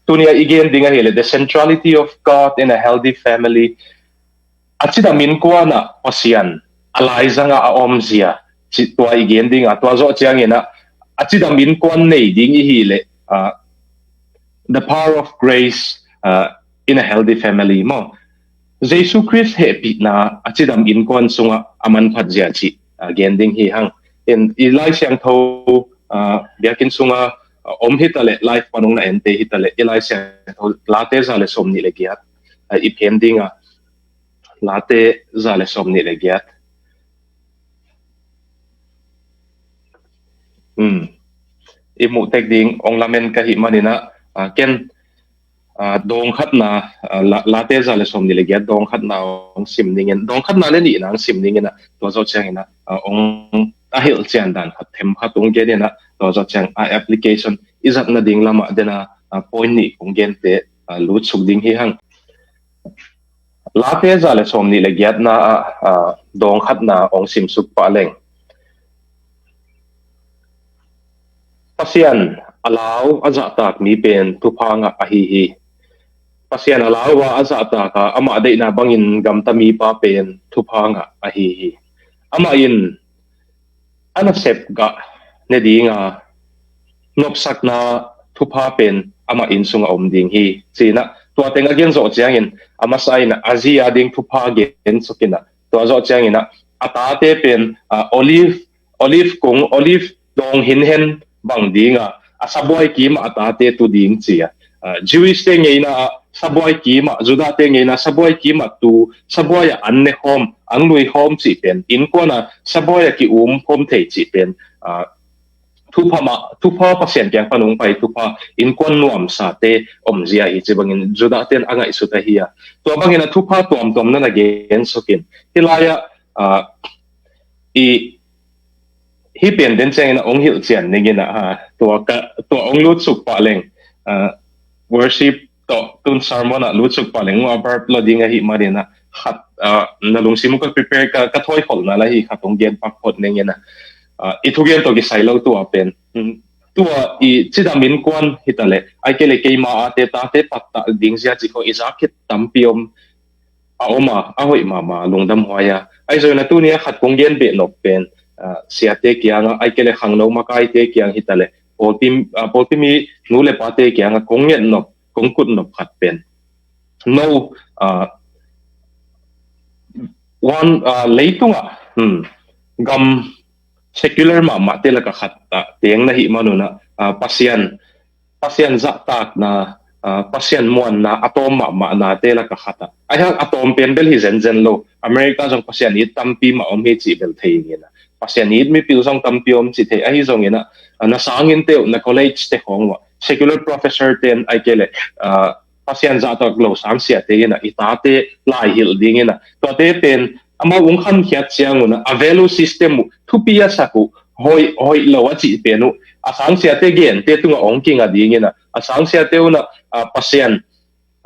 tunia igen dinga hele the centrality of God in a healthy family achida min kuana pasian alai zanga a omzia chi tua igen dinga tua zo chiang ina achida min kuan nei ding hi le the power of grace in a healthy family mo Zeisu Christ happy na achidam in kuan sunga aman phajia chi gending hi hang in ilai siang tho biakin sunga hitale life panung na ente hitale ilai siang tho late zale somni le giat I pendinga late zale somni le giat imu tek ding ong lamen ka hi manina ken dong khat na late zale somni le giat dong khat na ong simningen dong khat na le ni na simningen na to zo chang ina ong ahil chian dan khat them khatung ge na to zo chang application izat na ding lama dena point ni ong gen te lut suk ding hi hang late zale somni le giat na dong khat na ong sim suk pa leng pasian alaw aza tak mi pen tu phanga hi pasian alaw wa aza ta ka ama dei na bangin gam ta mi pa pen tu phanga hi ama in ana sep ga ne dinga nopsak na tu pha pen ama in sunga om ding hi china to teng again zo chiangin ama sai na azia ding tu pha gen sokina to zo chiangina ata te pen olive kung olive dong hin hen bang dinga asaboy ki ma ata te tu ding chia Jewish te ngeina saboy ki ma juda te ngeina saboy ki ma tu saboy anne hom anglui hom chi pen in kona saboy ki hom thei chi pen tu pha pasien kyang panung pai tu pha in kon nuam sa te omzia hi chibangin juda ten anga isu ta hiya to bangina tu pha tom na gen sokin hilaya hi pen den chang na ong hil chian ningina to ong lut suk pa leng worship to tun sermon a lut suk pa leng wa bar loading a hi marina khat na lung simu ka prepare ka thoi khol na la hi khatong gen pak phot ningina ithugen to gi sailo tu apen tu I chidamin kwan hitale aikele keima ate ta te patta dingzia chi ko izakit tampiom aoma ahoi mama lungdam hoya aizo na tu nia khat konggen be nok pen siate kianga aikele khangno makai te kiang hitale polpimi nule pate kianga kongen no kongkut no khat pen no one leitunga gam secular ma te la ka khat teng na hi manuna pasian za tak na pasian mon na atom ma na te la ka khata ai hang atom pen bel hi zen lo america jong pasian I tampi ma om he chi bel thei ngena pasian I mi pil jong tampi om chi thei ai jong ina na sangin te na college te hongwa secular professor ten ai kele pasian za tak lo sang sia te ina itate lai hil ding ina to te pen ama ung khan khiat chiang una a value system thupia saku hoi lo chi penu asang sia te gen te tunga ong kinga dingina asang sia te una pasian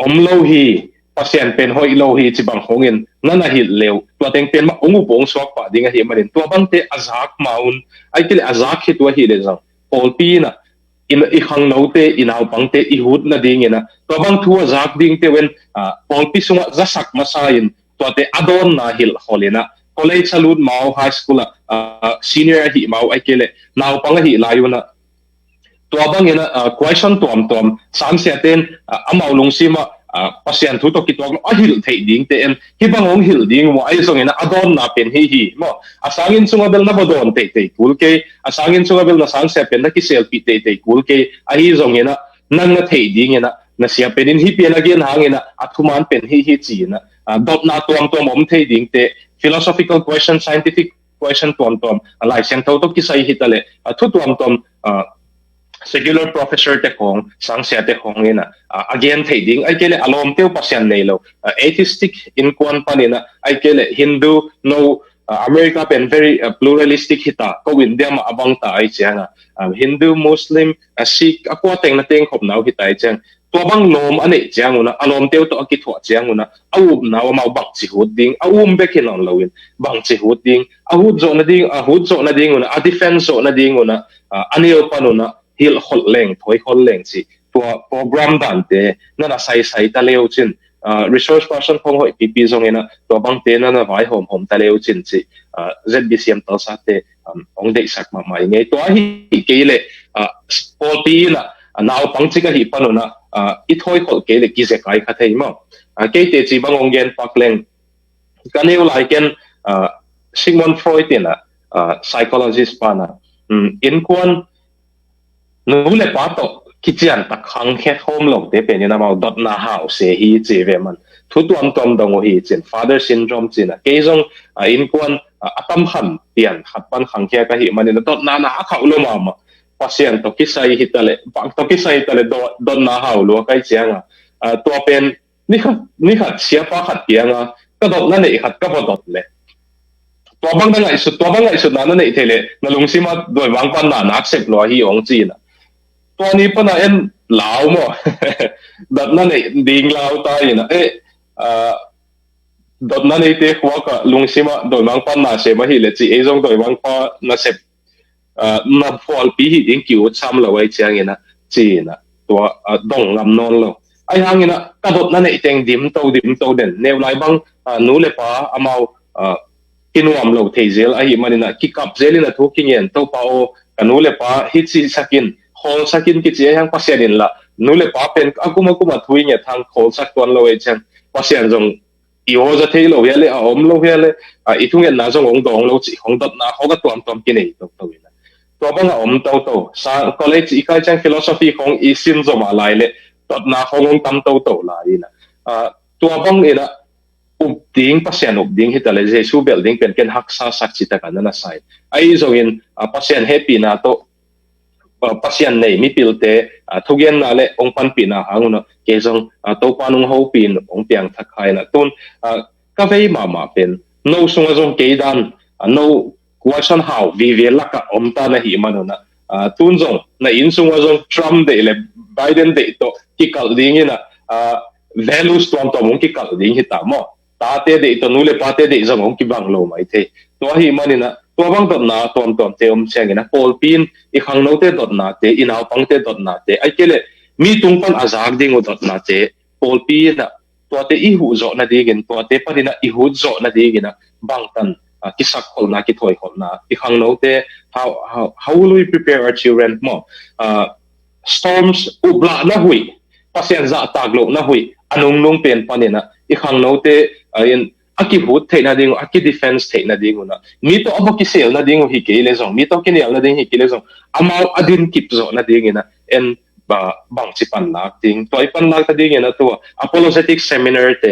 omlo hi pasian pen hoi lo hi chi bang hongin nana hi leu to teng pen ma ongu pong swak pa dinga hi marin to bang te azak maun ai tile azak hi to hi le jang polpi na in I khang no te inaw pang te I hut na dingina to bang thu azak ding te wen polpi sunga zasak masain to te adon na hil holina college salud mau high school senior hi mau aikele naw pang hi layuna to bang ina question tom sam se ten amau lung sima pasian thu to ki to a hil thei ding te en hi bangong hil ding mo ai song ina adon na pen hi mo asangin sunga bel na bodon te kul ke asangin sunga bel na sang se pen na ki selfie te kul ke ai song ina nang na thei ding ina na sia penin hi pen again hangina athuman pen hi chi na dot na tom om thei ding te philosophical question scientific question tom alai siang to ki sai hitale thu tom secular professor te kong sang sia te kong ina again thei ding ai kele alom teu pasian nei lo atheistic in kuan panina ai kele hindu no america pen very pluralistic hita ko india ma abang ta ai changa hindu muslim sikh akwa teng na teng khop nau hita ai chang to bang lom ane changuna alom teu to ki thwa changuna au naw ma bak chi hut ding au bekin on lowin bang chi hut ding hut zo na ding una a defense zo na ding una anil panuna hil hol leng thoi hol leng chi ตัวโปรแกรมดันเตนั่นน่ะใส่ตะเลวจินresource person คงหอยปีซงเองนะตัวบางเตนั่นน่ะไว้หอมตะเลวจินสิZBCM ตัวสัตเตองเด็กสักมาใหม่ไงตัวที่เกลี่ยปอปีน่ะนาวปังจิกะหิปนุนะอีถอยขอเกลี่ยกิจการขัดให้มั้งเกลี่ยจีบางองเงินปักเลงกันเอวไลกันซิกมอนด์ฟรอยด์น่ะpsychologist ปานะอินควนนู้นเลยป้าโตคิดจันตักขังแค่โฮมลงเตเป็นยังไงมาดอทนาหาวเสียฮีจีเวมันทุกตัวตัวดงฮีจิน father syndrome จินนะเกยจงอินควนอัตมหันเตียนขัดปันขังแค่กะหิมันเนี่ยดอทนาหนาเขาลงมาพัศยันตกิสัยฮิตเลยตกิสัยตเลยดอทนาหาวลัวใกล้เจียงตัวเป็นนี่ขัดเสียป้าขัดเตียงก็ดอทนั่นเองขัดก็พอดอทเลยตัวบางไงสุดนั้นนี่เทเลนลุงซิมาโดยวางปันหนานักเสพลัวฮีองจีนตัวนี้ปนะลาวมั้งดัดนั่นเองดิ่งลาวตายนะดัดนั่นเองเทหัวกับลุงซิมาโดยวางปันหนาเสพมาฮีเลจีจงโดยวางปันนาเสพนับฟอลปีฮีดิ่งคิวช้ำเราไว้เชียงนะจีนะตัวดงลำนนเราไอ้ทางนี้นะกระโดดนั่นเองเต็งดิมโตเด่นแนวไหนบ้างนู้เลยป้าอามากินวามเราเทเซลไอ้มันนะกิกับเซลินะทุกขี้เงี้ยตัวป้าโอกันนู้เลยป้าฮิตซีสักินโคสักินกิจยังพัศยันละนู้เลยป้าเป็นอากุมาทุยเงี้ยทางโคสักตัวเราเองพัศยันจงอีโอจะเทเราเยอะเลยอมเราเยอะเลยอีทุกอย่างน่าจงองดองเราจีของตัดน่าเขาก็ตัวกินเองตัวนะตัวบ้างอมตัวสร้างคอลเลจอีกการจังฟิโลโซฟีของอีซินจมาลายเลยตัดน่าเขาองตั้มตัวลายนะตัวบ้างเองนะอุบดิ้งพัศยันอุบดิ้งที่แต่ละเจสูเบลดิ้งเป็นกันฮักษาสักจิตกันนั่นนะใช่ไอ้จงเองพัศยันแฮปปี้นะโตพัศยันในมีพิลเตทุกอย่างนั่นแหละองปันปีนะหางนะเกจงตัวปานุงเขาปีนองเปียงทักใครนะตุนก็เวมาเป็นโน้สุงจงเกดันโน้กว่าฉันหาววิเวลักอมตานะหิมันนะตุนจงนะอินสุงจงทรัมป์เดเลยไบเดนเดโตกิกัลดิ้งนะvalues ตัวมุงกิกัลดิ้งฮิตามอตาเตเดตัวนู้นเลยปาเตเดจงองกิบังโลไม่เทตัวหิมันนะตัวบางตัวนาตัวเตอมเชียงนะพอลปีนอีกครั้งโน้ตเตดนาเตอินาวปังเตดนาเตไอ้เกลมีตุงปันอาจากดิ้งอุดนาเตพอลปีนตัวเตอีหูโจนาดีกินตัวเตปนินะอีหูโจนาดีกินะบางตันกิสักคนนะกิถอยคนนะอีกครั้งโน้ตเต how will we prepare our children more storms อุบลานะหุยพัศยันจะตากโลกนะหุยอันนุ่งเป็นปนินะอีกครั้งโน้ตเตอากิพูดเทนะดิ้งอากิ defense เทนะดิ้งนะมีตัวอบกิเซลนะดิ้งฮิกิเลซงมีตัวกินเอลนะดิ้งฮิกิเลซงอามาอดินกิปโจนะดิ้งนะบางสิปันลักดิ้งตัวไอปันลักนะดิ้งนะตัว apologetic seminar เต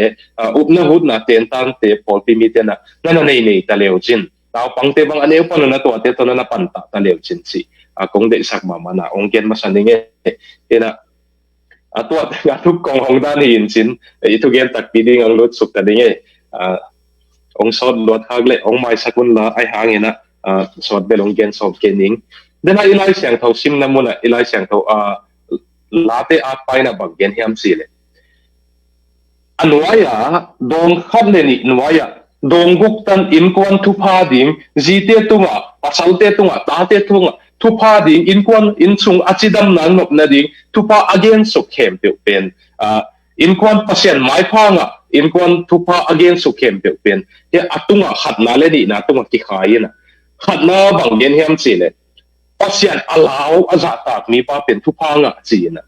อุบนะหุดนะเตนตันเตพอลพิมิเตนะนั่นในตะเลวจินดาวปังเตบางอันเอวปันนะตัวเตตัวนั้นปันตะเลวจินสิคงเดสักมานะองเกนมาสันดิ้งเอนะตัวทุกกองของด้านหินจินทุกเย็นตักปีดิ้งอังลุดสุกตะดิ้งองสอดลวดหางเลยองไม่สักุลละไอหางเงี้ยนะสอดเบลงเกนสอบเกนิงเดี๋ยวอีไลเสียงเท่าซิมน้ำมันอีไลเสียงเท่าลาเตอาไปนะบังเกนเฮียมสีเลยอันวายะดงขัดเลยนี่อันวายะดงกุกตันอินควันทุพาดิ่งจีเตตุงะปัสสาวเตตุงะตาเตตุงะทุพาดิ่งอินควันอินซุงอาจิดัมนันนกนาดิ่งทุพาอเกนสุขเข้มเปียวเป็นอินควันพัศยันไม้พางะอินควันทุพาอเกนสุขเข้มเปียวเป็นเฮ้อตุงะขัดนาเลนี่นะตุงะกิขายนะขัดนาบังเกนเฮียมสีเลยพัศยันอลาวอาจาตากมีป้าเป็นทุพางะจีนะ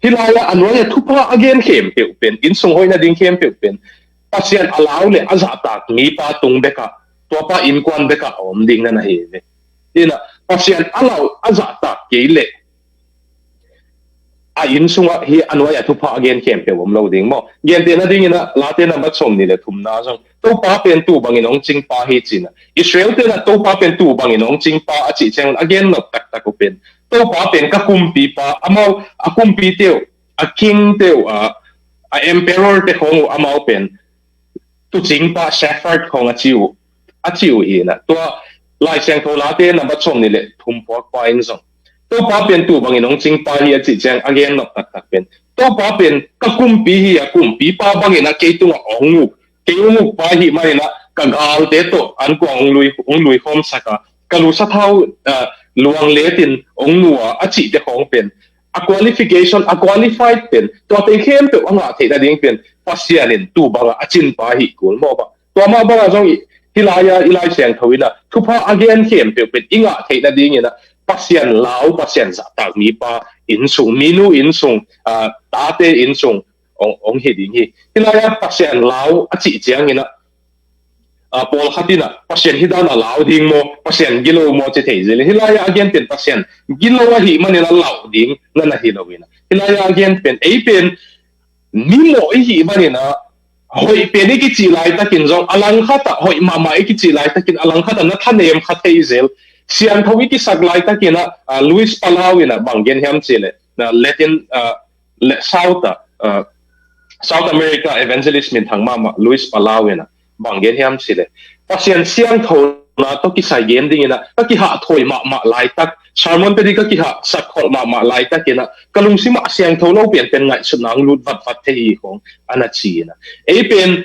ที่ลายอันว่าทุพาอเกนเข้มเปียวเป็นอินซุงหอยนาดิ่งเข้มเปียวเป็นพัศยันอลาวเลยอาจาตากมีป้าตุงเบกะตัวป้าอินควันเบกะอมดิ่งนั่นเองนี่นะพัศยันอลาวอาจาตากเกลอินสุงะฮีอันว่าทุพาเกนเข้มเปียวผมเราดิ้งมั้งเกนเตนะดิ้งนะลาเตนะบัดสมนี่เลยทุ่มน้าจังตัวป้าเป็นตัวบางน้องจิงป้าเฮจินะอิสราเอลเตนะตัวป้าเป็นตัวบางน้องจิงป้าอาจิเจงเกนนับตักก็เป็นตัวป้าเป็นกักุมปีป้าอามาอากุมปีเตียวอาคิงเตียวเอ็มเปอเรอร์เตของอามาเป็นตัวจิงป้าเชฟฟาร์ดของอาจิวอีนะตัวลายเสียงโทลาเตนะบัดสมนี่เลยทุ่มพอควายนจังตัวป้าเป็นตัวบางน้องจิงป้าเฮียจิเจงเกนนับตักเป็นตัวป้าเป็นกักุมปีเฮียกุมปีป้าบางนะเกตุงะองงูเกตุงะป้าเฮียมันนะกังอาลเตโตอันกูองลุยคอมสักกัลูสะเท้าลวงเลตินองงัวอาจิเตของเป็น qualification qualified pen to te khem pe anga the da ding pen pasianin tu banga achin pa hi kul mo ba to ma banga jong hilaya ilai seng thawina thupa again khem pe pen inga the da ding ina pasian lao pasian za ta mi pa in sung minu in sung ta te in sung ong he ding hi hilaya pasian lao achi chiang ina Paul Hatina, pasien hidana lao ding mo, pasien gilo mo che thei zele. Hilaya again pen pasien gilo hi manila lao ding na hilawina. Hilaya again pen ei pen ni mo hi manina hoi pen ki chi lai takin jong alang khata hoi mama ki chi lai takin alang khata na thanem khathei zel. Sian thawi ki saglai takina Luis Palawina banggen hiam chile na Latin South America evangelist min thang mama Luis Palawina banggen hiam sile pasien siang tho na to ki sai game ding ina ka ki ha thoi ma lai tak sermon pe di ka ki ha sak khol ma lai tak ina kalung sima siang tho lo pen ngai sunang lut vat the hi khong ana chi ina e pen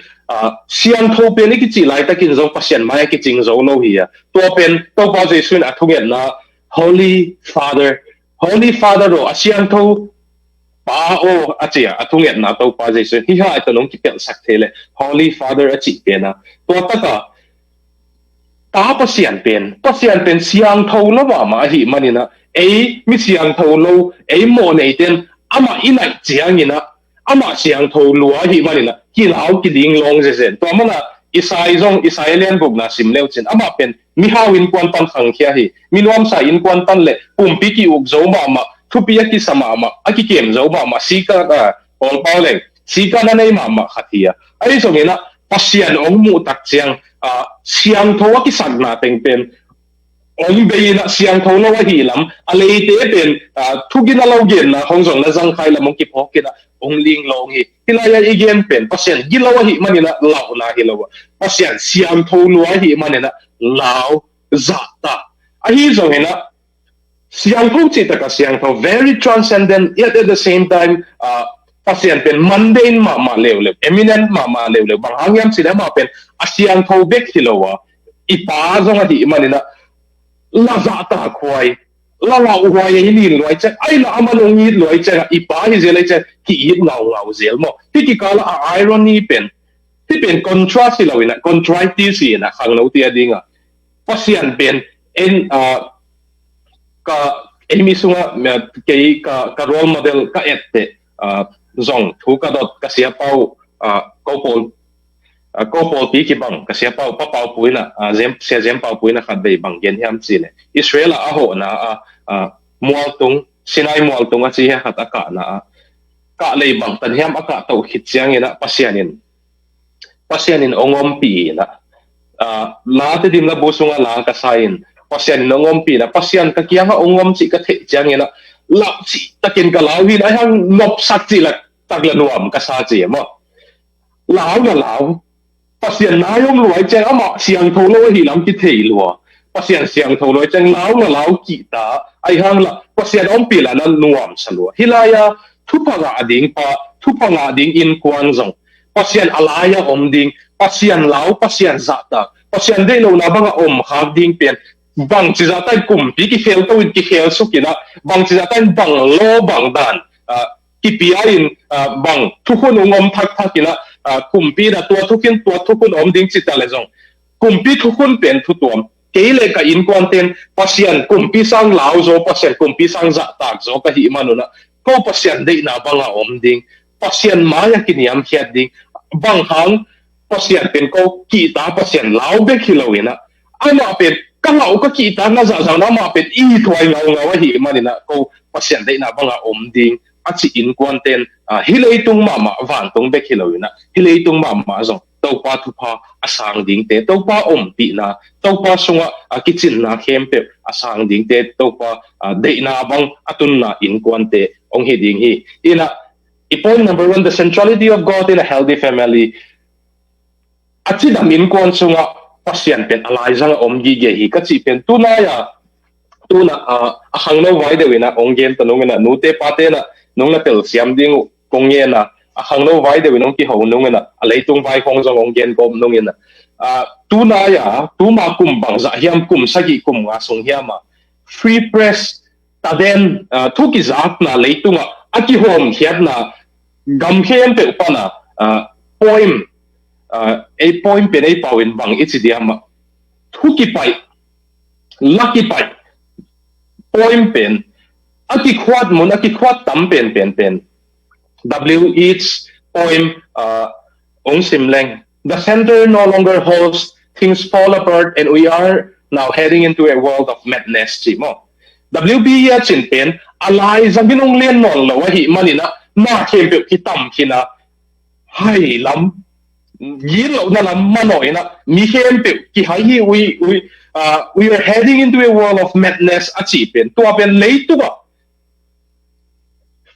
siang tho pen ki chi lai tak in zo pasien mai ki ching zo lo hi to pen to pa je sun athunget na Holy Father ro siang tho pa o achia athunget na to pa jesu hi ha to nong ki pel sak thele Holy Father achi pena to taka ta pasian pen siang tho lo ma hi manina ei mi siang tho lo ei mo nei ten ama inai chiang ina ama siang tho lua hi manina ki lau ki ding long je sen to mana Israelian book na simleu chen ama pen mi hawin kwan pan khang khia hi mi nuam sa in kwan pan le pumpi ki uk zo ma thupia ki sama ma aki kem zo ma sika ka pol pauleng sika na nei ma khathia ai so ngena pasian ong mu tak chiang siang tho ki sagna teng pen ong be na siang tho lo hi lam alei te pen thugina lo gen na hong jong na jang khai lam ki phokina ong ling long hi hilaya igen pen pasian gilaw hi manina law na hilawa pasian siang tho lo hi manina law zata ai so ngena siang tho siang tho very transcendent yet at the same time pasien pen mundane ma lew eminent ma lew bang hangyam sila ma pen siang tho bek hilowa ipa zonga di manina la za ta khwai la huai ni loi che ai la amanong ni loi che ipa hi zele che ki i ngau zel mo ki kala irony pen ti pen contrast hilawina contritis ina khanglo ti adinga pasien pen en ka emi sunga ka role model ka ette zong thu ka dot ka sia pau ko pol pi ki bang ka sia pau pa pau puina zem pau puina khat bei bang gen hiam chile Israel a ho na mual tung sinai mual tung a chi ha khat aka na ka lei bang tan hiam aka to khit chiang ina pasianin ongom pi na la te dim na bosunga la ka sain pasian nongom pi na pasian ka kianga ongom chi ka the chiang ina la chi takin ka lawin ai hang nop sak chi la tagla nuam ka sa chi mo law pasian na yong luai chang ama siang tho lo hi lam ki thei lo pasian siang tho lo chang law ki ta ai hang la pasian om pi la na nuam salwa hilaya thupanga ading in kuan zong pasian alaya om ding pasian law pasian zata pasian de lo na banga om khak ding pen bang chi za tai kum pi ki khel to ki khel su ki na bang chi za tai bang lo bang dan ki pi in bang thu khun ngom thak ki na kum pi da tua thu khun om ding chi ta le jong kum pi thu khun pen thu tuam ke le ka in kwan ten pasian kum pi sang lao zo pasian kum pi sang za tak zo ka hi manuna ko pasian de na banga om ding pasian maya ki niam hiat ding bang hang pasian pen ko ki ta pasian lao be kilowina ama pen ka ngau ka ki ta na za na ma pet i thoi ngau hi manina ko pasian de na banga om ding achi in kwanten hilei tung ma van tung be hilowina hilei tung ma zong to pa thu pa asang ding te to pa om pi na to pa sunga kitchen na kempe asang ding te to pa de na bang atun na in kwante ong hi ding hi ina point number 1 the centrality of God in a healthy family achi dam in kwan sunga pasian pen alai jang om gi ge hi ka chi pen tuna ahang no vai de wina ong gen to nongena nu te pa te na nong na tel siam ding kong ye na ahang no vai de winong ki ho nongena alei tung vai khong jong ong gen kom nongena tu ma kum bang za hiam kum sagi kum nga song hiama free press ta den thu ki zak na leitunga aki hom hiat na gam khem pe upana poem a poem pen a pawin bang ichidiama thu ki pai lucky pai poem pen aki khwat tam pen w each poem ong simleng the center no longer holds things fall apart and we are now heading into a world of madness chimo WB ya chin pen alai zanginong len non lo hi manina na khem ki tam kina hai lam yin lo na lam manoi na mi khem pe ki hai hi we are heading into a world of madness achi pen to pen leitu ba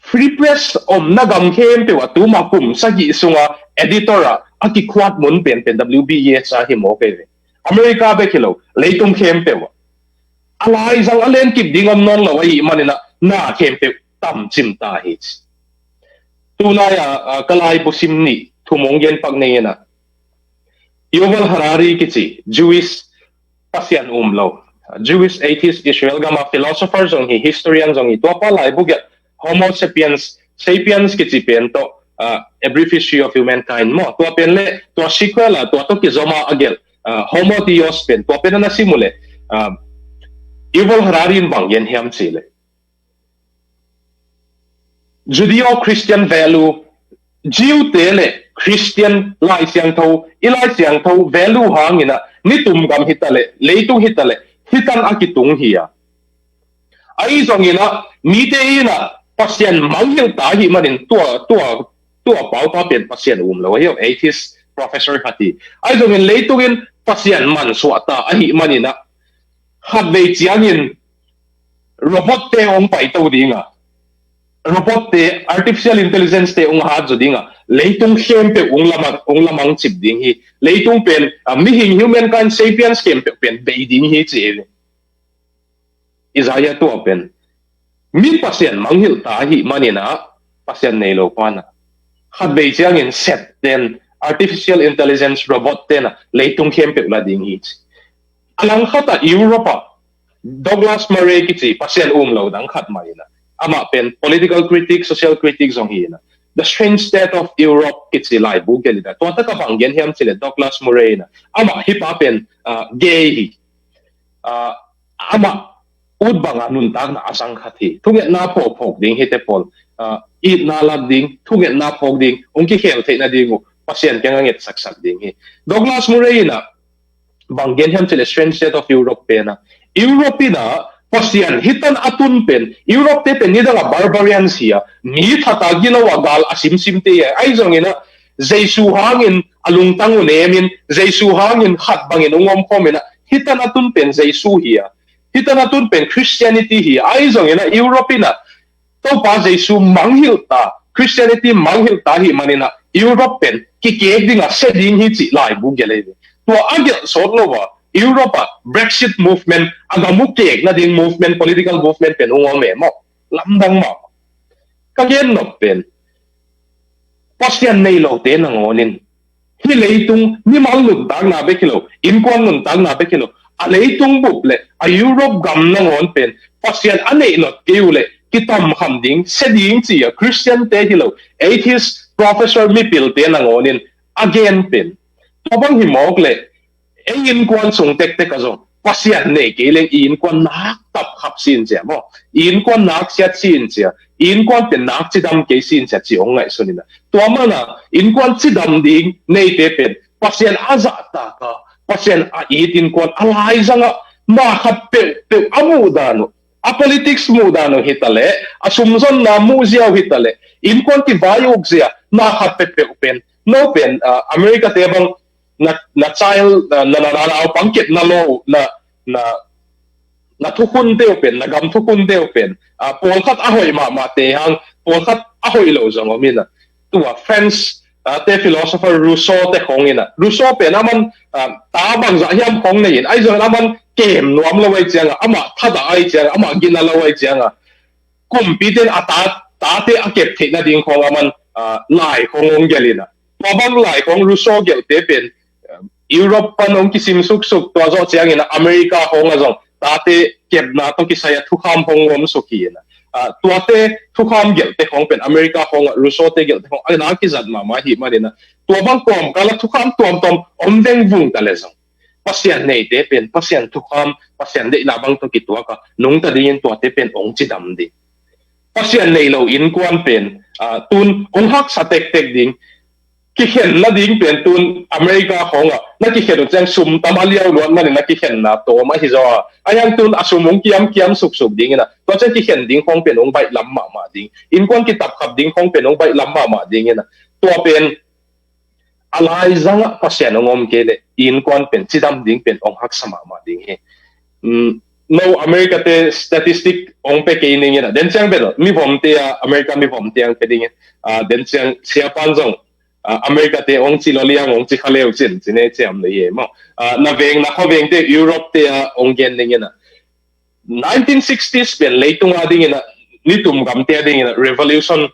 free press om nagam khem pe wa tu ma kum sagi sunga editora aki khwat mun pen WB cha hi mo pe America be kilo leitum khem pe wa alai zang alen kip dingam non lo ai manina na khem pe tam chim ta hi tu na ya kalai busim ni thumong yen pak nei na Yuval Harari kichi Jewish pasian lo Jewish atheist Israel gama philosophers on hi historians on hi to pa lai buget homo sapiens kichi pen to a brief history of humankind mo to pen le to sequel to ki zoma agel homo theos pen to pen na simule Yuval Harari in bang yen hiam chile Judeo-Christian value Jew tele Christian lai siang tho value hangina ni tum gam hitale leitu hitale hitan akitung hiya ai zongina mi te ina pasien mangyang ta hi manin tua pau pa pen pasien lo yo atheist professor hati ai zongin leitugin pasien man swata ahi manina hat ve chiangin robot te ong pai to dinga robot te artificial intelligence te ong ha zo dinga leitung khem pe ong lamang chip ding hi leitung pen mi hing humankind sapiens khem pe pen be ding hi che Isaiah to pen mi pasien manghil ta hi manina pasien nei lo pana hat ve chiangin set ten artificial intelligence robot ten leitung khem pe la ding hi alang khata Europa Douglas Murray kichi pasien lo dang khat marina ama pen political critics social critics on hina the strange state of Europe kichi lai bu gelida to ta ka banggen hiam chile Douglas Murray na ama hipa pen gay hi ama ud banga nun tak na asang khati thuget na phok ding hete pol it na lab ding thuget na phok ding ongki khel the na dingu pasien kenga nget sak ding hi Douglas Murray na banggen hiam chile strange state of Europe pena Europina pasian hitan atun pen Europe te pen nidanga barbarians hiya mi thata ginawa gal asim simte ai zongina Zeisu hangin alungtang unemin Zeisu hangin khat bangin ungom khomena hitan atun pen Zeisu hiya hitan atun pen Christianity hiya ai zongina Europina to pa Zeisu manghil ta Christianity manghil ta hi manina Europe pen ki ke dinga seding hi chi lai bu gele to agel sotlowa Europa Brexit movement agamuk kek na ding movement political movement pen ungom mo lamdang mo kagen no pen pasian nei lo te nangonin hi leitung ni malun tag na be kilo inkwan nun tag na be kilo a leitung buple a Europe gam nangon pen pasian anei not keule kitam hamding seding chi a Christian te kilo atheist professor mipil te nangonin again pen tobang himokle in quan sung tek azong pasian ne keleng in quan nak tap khap sin che mo in quan nak siat sin che in quan pen nak chidam ke sin che chi ong ngai sunina to mana in quan chidam ding nei te pen pasian aza ta ka pasian a it in quan alai zanga ma khat pe amu dano a politics mu dano hitale asumson na mu zia hitale in quan ti vayog zia na khat pe pen no pen America te bang na child na pangkit na lo na thukun te pen na gam thukun te pen pol khat ahoy ma te hang pol khat ahoy lo zong mina tu French te philosopher Rousseau te khongina Rousseau pen aman ta bang za hiam khong nei ai zo aman kem nuam lo wai changa ama thada ai changa ama gina lo wai changa competen ata ta te akep the na ding khong aman lai khong gelina pabang lai khong Rousseau gel te pen Europe panong kisim suk to zo chiang in America hong azong tate kẹp na to ki saya thu kham hong om so ki na tua te thu kham gel te hong pen America hong Russo te gel te hong ai na ki zat ma hi ma de na tua bang kom kala thu kham tuam tom om deng vung ta le zong pasien nei te pen pasien thu kham pasien de la bang to ki tua ka nung ta ding tua te pen ong chi dam di pasien nei lo in kuan pen tun ong hak sa tek tek ding ki khen na ding pen tun America honga na ki khen chang sum tamaliao luan na ki khen na to ma hi zo ayang tun asumong kiam suk ding na to chang ki khen ding hong pen ong bai lam ma ding in kon ki tap khap ding hong pen ong bai lam ma ding na to pen alai zanga pasien ongom ke le in kon pen chidam ding pen ong hak sama ma ding he no America te statistic ong pe ke ning na den chang belo mi vom te America mi vom te ang pe ding den chang sia pan zong America te ong chi lo liang ong chi khaleu chin chine cham le ye mo na veng na kho veng te Europe te ong gen ning na 1960s pen leitung ading na ni tum gam te ding na revolution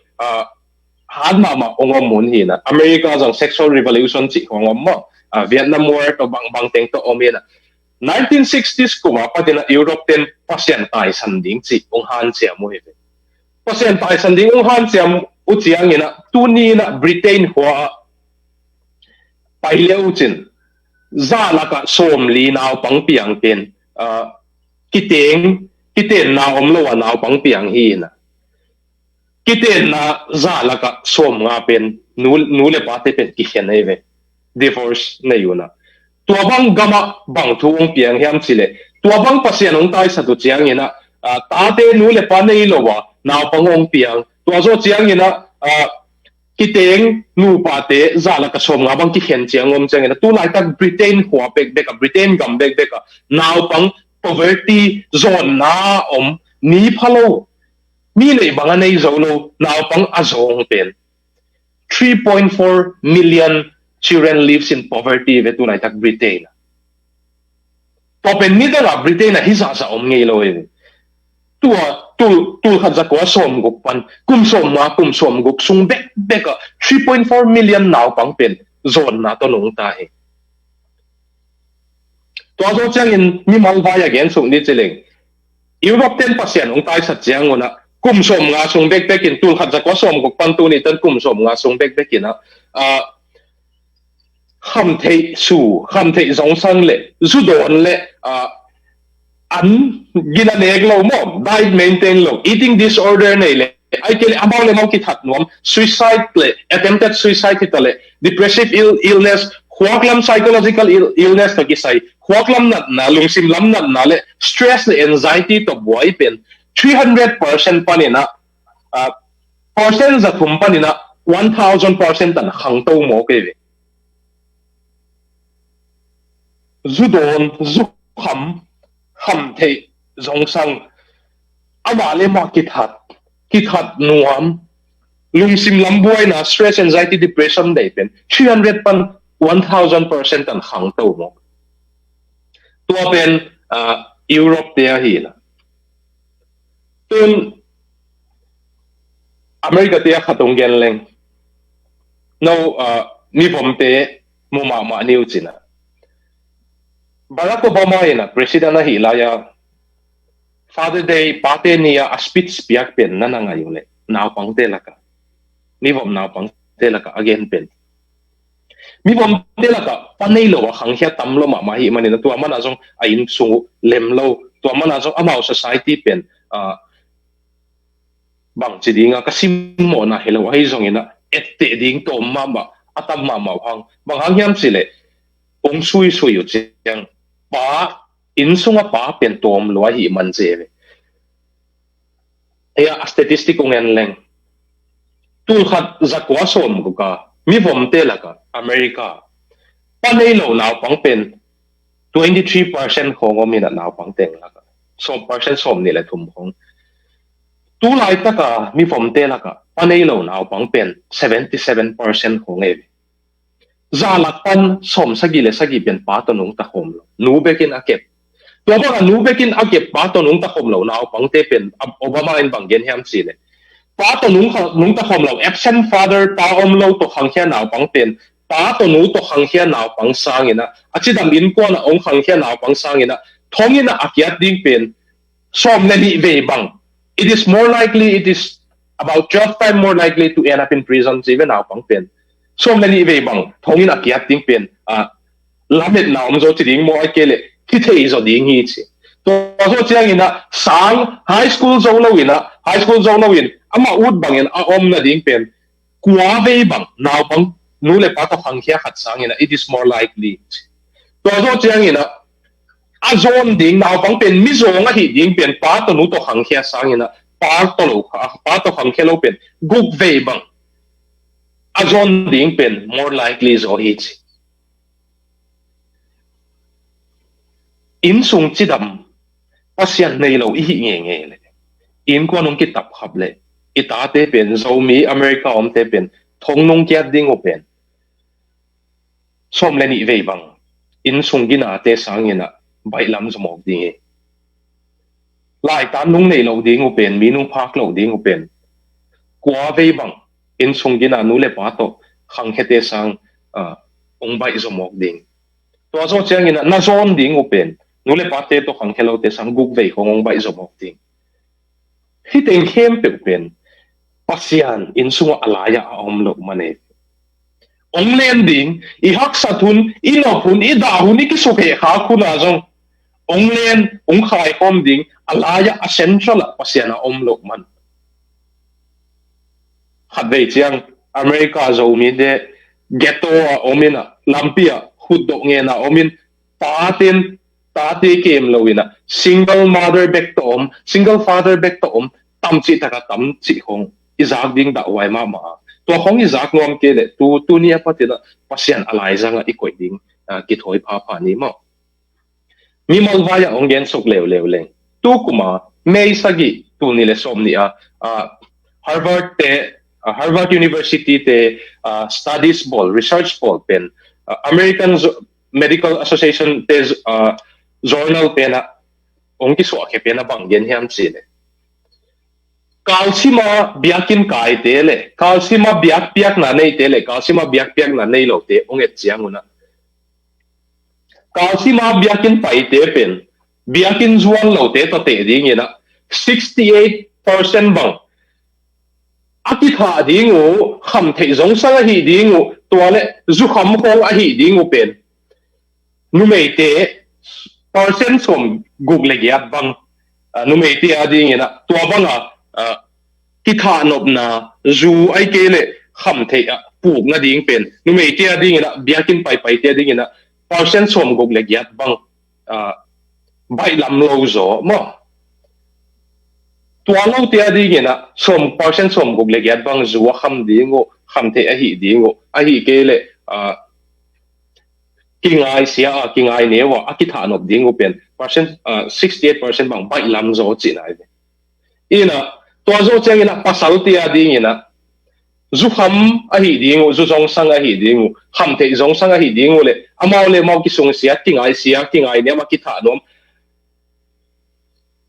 han ma ongom mun hi na America jong sexual revolution chi ongom mo Vietnam war to bang teng to omena 1960s kuma patina Europe ten pasien tai san ding chi ong han che mo he pasien tai san ding ong han che u chiang ina tu ni na Britain hwa pai leu chin za la ka som li naw pang piang pen kiteng na om lo naw pang piang hi na kiten na za la ka som nga pen nu le pa te pen ki khen nei ve divorce na yuna tua bang gama bang thu ong piang hiam chile tua bang pasien ong tai sa tu chiang ina ta te nu le pa nei lo wa naw pang ong piang tua zo chiang ina kiteng nu pa te za la ka som nga bang ki khen chiang om chang ina tu lai tak Britain hua bek bek Britain gam bek bek naw pang poverty zone na om ni phalo mi le bang nei zo lo naw pang azong pen 3.4 million children lives in poverty ve tu lai tak Britain to pen ni da Britain na hisa sa om ngei lo e tu khat za ko som guk pan kum som guk sung bek 3.4 million naw pang pen zone na to nong ta he to zo chang in mi mal vai again sung ni cheleng Europe ten pasien ong tai sa chiang ona kum som nga sung bek in tu khat za ko som guk pan tu ni tan kum som nga sung bek in na kham thei zong sang le zu don le an gina nek lo mo diet maintain lo eating disorder nei le ai ke amao le mo ki that nom suicide le attempted suicide le depressive illness huaklam psychological illness to ki sai huaklam na lungsim lam na le stress le anxiety to boy pen 300% panina percent za thum panina 1000% tan khang to mo ke ve zu don zu kham thei zong sang ama le ma ki that nuam lungsim lambuai na stress anxiety depression dei pen 300 pan 1000% an khang to mo to pen Europe te hi la tun America te khatong gen leng no ni vom te mo ma niu china Barack Obama ina president na hilaya Father Day pate niya a speech piak pen na ngayon le naw pang telaka ni vom naw pang telaka again pen mi vom telaka panay lo khang hia tamlo ma hi manina tu amana jong ain sungu lemlo tu amana jong amao society pen bang chidinga kasimo na hello ai jong ina ette ding to mama atam mama hang bang hangyam sile ong sui yu chiang pa insunga pa pen tom lo hi man je ya statistic ngen leng tul khat zakwa som ko ka mi vom te la ka America panei lo naw pang pen 23% khong mi na naw pang teng la ka so percent som ni la thum khong tu lai ta ka mi vom te la ka panei lo naw pang pen 77% khong e zalak pan som sagi pen pa to nung ta khom lo nu bekin akep to ba nu bekin akep pa to nung ta khom lo naw pang te pen Obama in bang gen hiam si le pa to nung ta khom lo absent father ta om lo to khang khia naw pang pen pa to nu to khang khia naw pang sang ina achidam in ko na ong khang khia naw pang sang ina thong ina akyat ding pen som na ni ve bang. It is more likely, it is about 12 times more likely to end up in prison even now pang pen. Som na ni ve bang thongin akiat ting pen lamet na zo ti ding mo ai kele ki thei zo ding hi chi. To zo chiang ina sang high school zo lo ina high school zo lo in ama ut bangin a om na ding pen kwa ve bang now pang nu le pa to hang khia khat sang ina it is more likely. To zo chiang ina a zon ding now pang pen mi zo nga hi ding pen pa to nu to hang khia sang ina pa to hang khia lo pen guk ve bang a zon ding pen more likely zo hi chi. In sung chi dam pasian nei lo i nge le in ko nong ki tap khap le ita te pen zo mi America om te pen thong nong kya ding o pen som le ni ve bang in sung gina te sangina bai lam zmok ding e lai tan nong nei lo ding o pen mi nong phak lo ding o pen kwa ve bang in sung gina nu le pa to khang hete sang ong bai zmok ding to zo changina na zon ding o pen nu le pa te to khang khelo te sang guk ve khong ong bai zmok ding hi teng khem pe pen pasian in sunga alaya om lo mane ong len ding I hak sathun I lo phun I da hun ki su khe kha khuna jong ong len ong khai om ding alaya a central pasian om lo man khat ve chiang America zo mi de ghetto omina lampia huddo nge na omin tate kem lowina single mother back to single father back to tam chi taka tam chi hong izak ding da wai ma to hong izak nuam ke le tu ni apatina pasian alai zanga I koi ding ki thoi pa ni mo mi mal vaya ong gen sok lew leng tu kuma mei sagi tu ni le som ni Harvard University te studies ball research ball pen American Medical Association te journal pena ong ki so ke pena bang gen hiam chi le kalsima biakin kai te le kalsima biak piak na nei te le kalsima biak piak na nei lo te ong et chiang una kalsima biakin pai te pen biakin zuang lo te to te ding ina 68% bang aki tha ding u kham thei zong sang hi ding u to le zu kham khol a hi ding u pen nu mei te percent som google giat bang nu mei te ading ina to banga ki tha nop na zu ai ke le kham thei a puk na ding pen nu mei te ading ina biakin pai te ding ina percent som google giat bang bai lam lo zo mo to lo te ading ina som percent som google giat bang zu kham ding o kham thei a hi ding o a hi ke le kingai sia kingai newa akitha nop ding open percent 68% bang bai lam zo chinai ina to zo changina pasal tia ding ina zu kham a hi ding zu zong sang a hi ding kham te zong sang a hi ding le amau le mau ki sung sia kingai ne ma kitha nom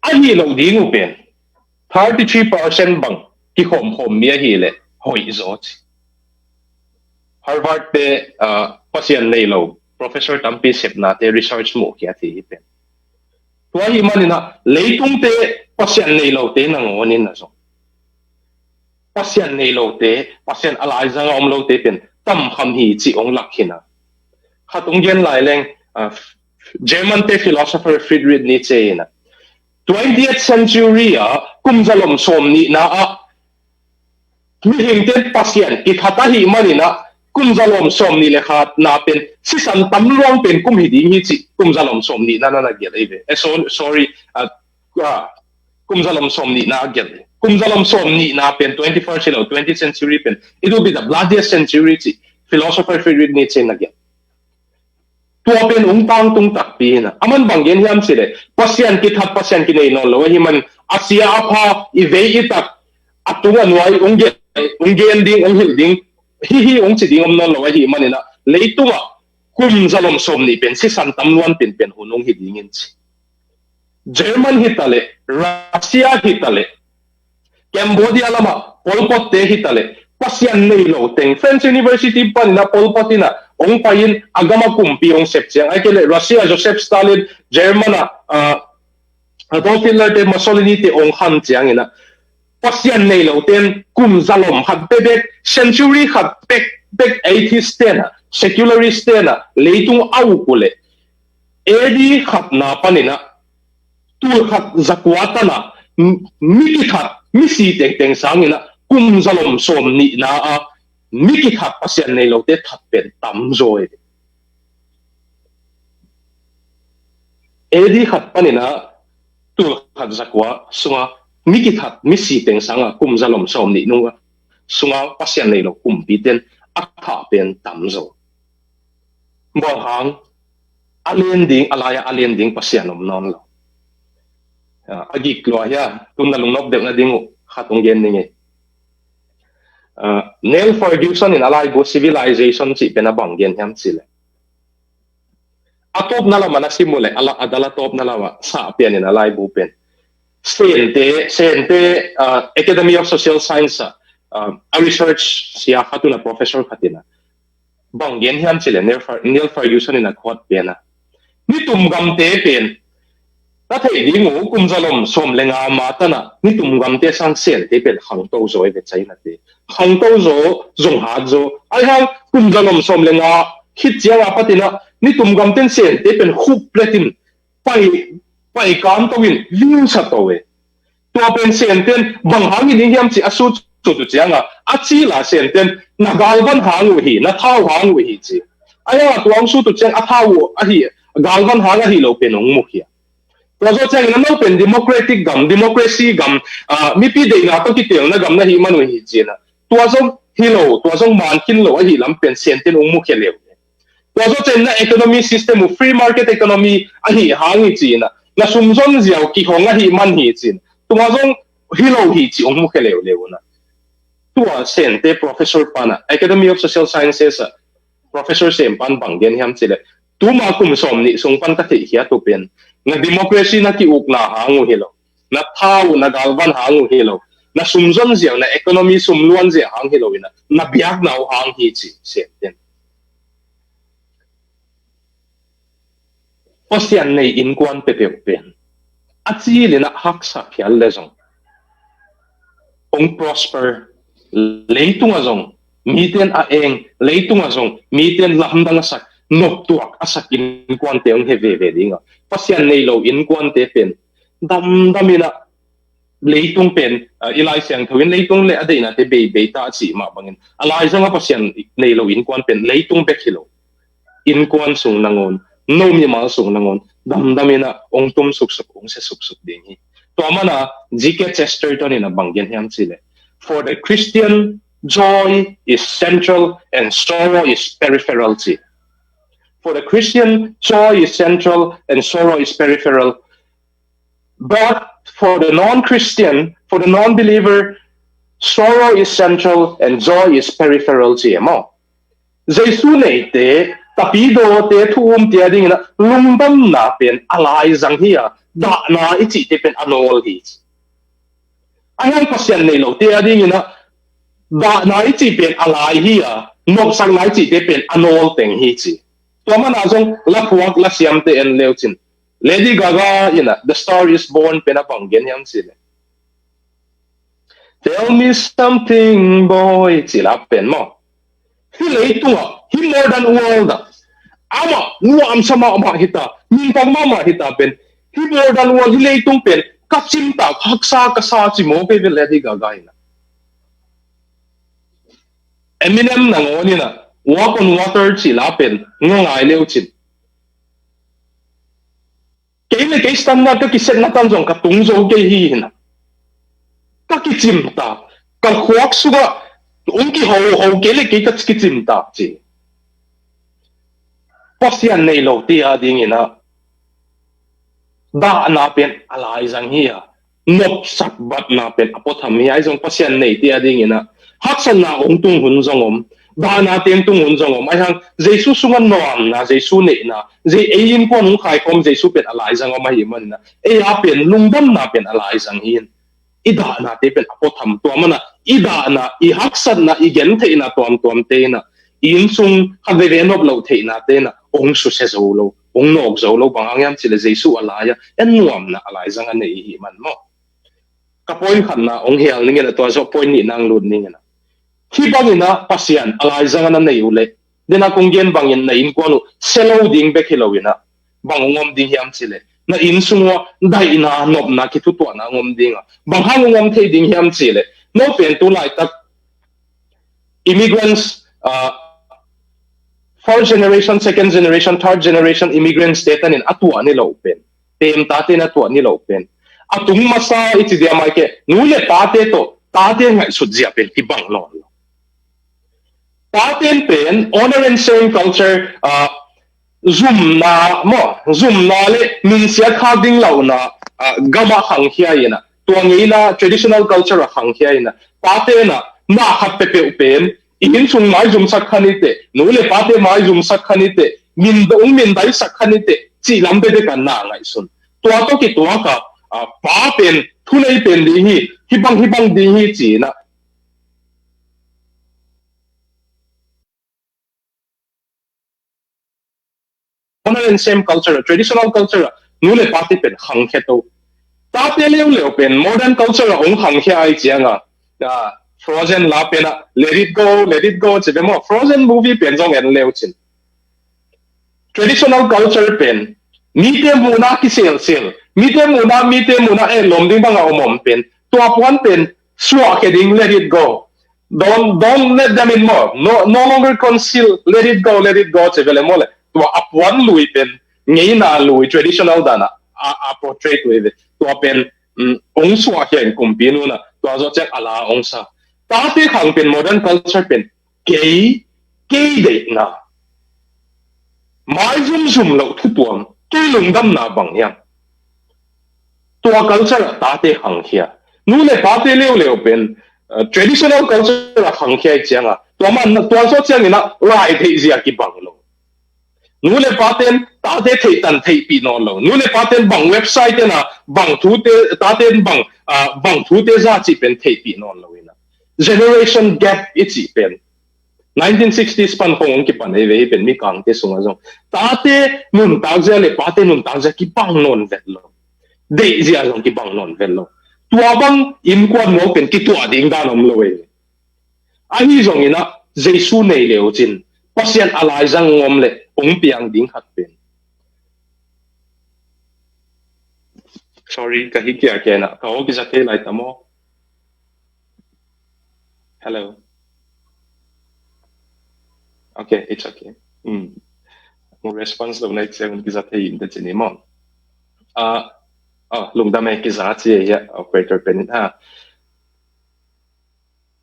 a hi lo ding open 33% bang ki khom mi a hi le hoi zo Harvard te pasian nei lo Professor Tampi Sepna te research mo kya thi pen to hi manina leitung te pasian nei lo te nang onin na so pasian nei lo te pasian alai zang om lo te pen tam kham hi chi ong lakhina khatung gen lai leng German te philosopher Friedrich Nietzsche na 20th century kumzalom som ni na mi hing te pasian ki thata hi manina kumzalom som ni le khat na pen si san tam luang pen kum hi ding hi chi kumzalom som ni na get ave sorry kumzalom som ni na get kumzalom som ni na pen 21st or 20th century pen it will be the bloodiest century chi philosopher Friedrich Nietzsche na get to pen tang tung tak pi na aman banggen hiam si le pasian ki that pasian ki nei no lo hi man asia apha I ve I tak atunga nuai ungen ding ong hil ding hi ong chi ding om no lo hi manina leitunga kumzalom som ni pen si san tam luan pen hunong hi ding in chi German hitale Russia hitale Cambodia lama Pol Pot te hitale pasian nei lo teng French University panina Pol Potina ong pain agama kumpi ong sep chiang ai kele Russia Joseph Stalin Germana Adolf Hitler te Mussolini te ong han chiang ina pasian nei lo ten kum zalom khat bek century khat bek 80s ten secularist ten leitung au kule edi khat na panina tu khat zakwata na miki khat misi teng sangina kum zalom som ni na a miki khat pasian nei lo te that pen tam zoi edi khat panina tu khat zakwa sunga miki khat misi teng sanga kum zalom som ni nu sunga pasian nei lo kum pi ten akha pen tam zo bo hang alaya alien ding pasian om non lo agi klo ya tum na lung nok de na dingu khatung gen ni Neil Ferguson in alai bo civilization chi pena bang gen ham chile atop na la mana simule ala adala top na la sa pian in alai bo pen sente Academy of Social Science a research siya khatuna professor khatina bang gen ham chile Neil Ferguson in a quote pena ni tum gam te pen ta thei di ngu kum zalom som lenga matana ni tum gam te sang sen te pen hang to zo ve chai na te hang to zo zong ha zo ai hang kum zalom som lenga khit chiawa patina ni tum gam ten sen te pen khup pletin pai kam to win liu sa to we to pen sen ten bang hang ni hiam chi asu chu tu chianga a chi la sen ten na gal ban hang hi na thau hang hi chi ai ha tuang su tu chang a thau a hi gal ban hang hi lo pen ong mu hi Razo chang na no pen democratic gam democracy gam mi pi de na to ki tel na gam na hi manu hi china tua zo hilo tua zo man kin lo hi lam pen senten ong mu khelew tua zo chen na economy system of free market economy a hi hang hi china na sum zon ziaw ki honga hi man hi chin tua zo hilo hi chi ong mu khelew leuna tua sente professor pana Academy of Social Sciences professor sem pan bang gen hiam chile tu ma kum som ni sung pan ka the hi to pen na democracy na ki uk na hangu hilo na thau na galvan hangu hilo na sumzon ziang na economy sumluan zia hang hilo ina na biak na hang hi chi se ten pasian nei in kwan pe pen achi le na hak sa phial le zong ong prosper leitung azong miten a eng leitung azong miten lamdang sak nok tuak asak in kwan te ong heve ve dinga pasian nei lo in kwan te pen damina leitung pen ilai siang thawin leitung le adeina te be ta chi ma bangin alai zanga pasian nei lo in kwan pen leitung be khilo in kwan sung nangon no mi ma sung nangon damina ong tum suk ong se suk ding hi to amana GK Chesterton in a banggen hiam chile for the Christian joy is central and sorrow is peripheral chi For the Christian, joy is central and sorrow is peripheral. But for the non-Christian, for the non-believer, sorrow is central and joy is peripheral. Zeisu nei te tapido te thuum te ding na lumbam na pen alai zang hiya da na ichi te pen anol hi. Ayang pasyan nei lo te ding na da na ichi pen alai hiya nok sang na ichi te pen anol teng hi chi. To man azong la puak la siam te en leuchin. Lady Gaga The Star is Born penapanggen yang sila. Tell me something boy sila pen mo. Hilay tunga, he more than world. Ama, nuam sama ama hita, mintang mama hita pen. He more than world hilay tung pen, kapsimta, haksa kasa si mo kay Lady Gaga ina. Eminem nangoni na, walk on water sila pen, ngangay leuchin. Kaya kay standard ka kiset na tanzong katungzo kay hihina. Kakitsimta, kakhuak suga, unki ho kele kay katskitsimta chi. Pasyan na ilaw tiya dingina. Da napin alay zang hiya. Nop sakbat napin apot hamiya izong pasyan na tiya dingina. Haksan na tung hunzongom. Da natin tung hunzongom. Ayang Zeisu sungan nuam na Zeisu ne na. Ayin ko nung kay kom Zeisu pen alay zang mahiman na. Apin lungdam na pen alay zang hiyan. Ida na te pen apot ham tuama na. Ida na ihaksan na igen te na tuam te na. Insung kaverenop law te na te na. Ong su se zolo. ong nok zo lo bang ang yam chile Zeisu alaya en nuam na alai zanga nei hi man mo ka point khan na ong hial ningen to zo point ni nang lut ningen hi bangina pasian alai zanga na nei ule dena konggen bangin na in kwanu selo ding be khilowina bangongom ding hiam chile na in sungwa dai na nop na ki tu to na ngom dinga bang hangongom thei ding hiam chile no pen tu lai tak immigrants fourth generation, second generation, third generation immigrants data in atua ni open. Tem tate na atua ni open. Atung masa iti dia mai ke nule tate to tate ngai sudjia pen ibang non. Tate pen honor and sharing culture zoom na le min siakhamkhual lau na gama hangkhia ina. Tuangi na traditional culture hangkhia ina. Tate na hat pepe pen ingin sung mai zum sakhanite nule pate mai zum sakhanite min dai sakhanite chi lambe de kan na ngai sun to to ki to ka pa pen thulei pen di hi hibang di hi chi na honor and same culture traditional culture nule pate pen hang kheto ta te leo pen modern culture ong hang khia ai chianga Frozen la pena let it go chỉ biết mà Frozen movie pen trong en leo chin traditional culture pen mi te muna ki sel mi te muna lom ding bang omom pen tua puan pen swa ke ding let it go don't let them in more no longer conceal let it go chỉ vele mole tua apuan lui pen ngei na lui traditional dana a portrait with tua pen ong swa hian kumpinu na tua zo check ala ong sa tate khang pen modern culture pen ke de na mai zum lo thu tuam ke lung dam na bang yang tua culture tate khang khia nu le tate leo pen traditional culture khang khia chianga tua man tua so chiang ina lai thei zia ki bang lo nu le paten tate thei tan thei pi no lo nu le paten bang website na bang thu te tate bang thu te za chi pen thei pi no lo generation gap itzi pen 1960s pan hong ki pan eve pen mi kang te sunga jong tate nun tagja le pate nun tagja ki pang non vet lo de zia jong ki pang non vet lo tua bang in kwan mo pen ki tua ding da nom lo we ai jong ina Zeisu nei leo chin pasian alai jang ngom le ong piang ding khat pen sorry ka hi kya kena ka o ki sa te lai tamo hello. Okay, it's okay. Mo response lo na itseng kiza te in de chini mo. Lung da me kiza chi ya operator pen ha.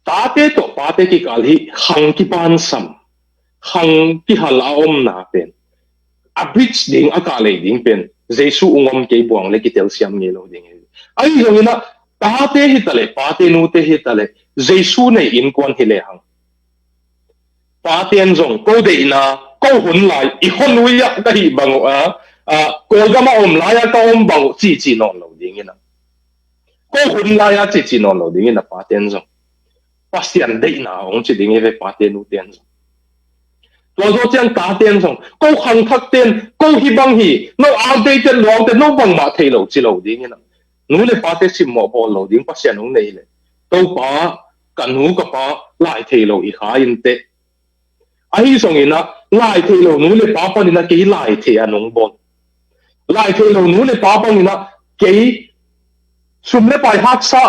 Tate to pate ki kalhi hang ki pan sam. Hang ki halaom na pen. A bridge ding akale ding pen. Zeisu ungom ke buang le ki tel siam nge lo ding. Ai jong ina tate hitale pate nu te hitale Zeisu nei in kwan hile hang pa tian zong ko de na ko hun lai I hon wi ya ka hi bang ko ga ma om la ya ka om bang chi non lo ding ina ko hun la ya chi non lo ding ina pa tian zong pa sian de na ong chi ding ve pa tian nu tian zong to zo chiang ta tian zong ko hang thak ten ko hi bang hi no outdated long te no bang ma thei lo chi lo ding ina nu le pa te sim mo bol lo ding pa sian ong nei le to pa kan hu ka pa lai thei lo I kha in te ai song ina lai thei lo nu le pa pa ni na ke lai thei anong bon lai thei lo nu le pa pa ni na ke sum le pai hak sa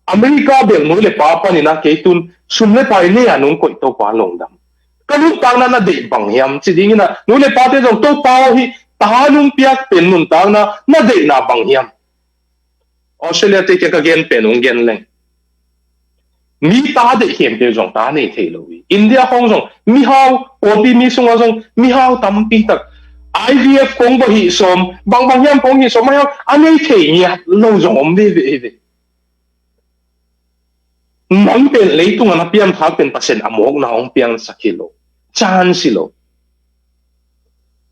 America bel nu le pa pa ni na ke tun sum le pai ne anong koi to pa long dam ka lu tang na de bang hiam chi ding ina nu le pa te jong to pa hi ta nung piak pen nun tang na de na bang hiam Australia te ke ka gen pen ong gen leng mi ta de hiểm tiêu dòng ta này thấy rồi India không dòng mi hao opi mi sung dòng mi hao tam pi tak IVF không bao hi som bang bang yam không hi som mai anh ấy thấy nhạt lâu dòng om về về nang pen lấy tung anh pian thác pen pasen amok na ông pian sakilo chance lo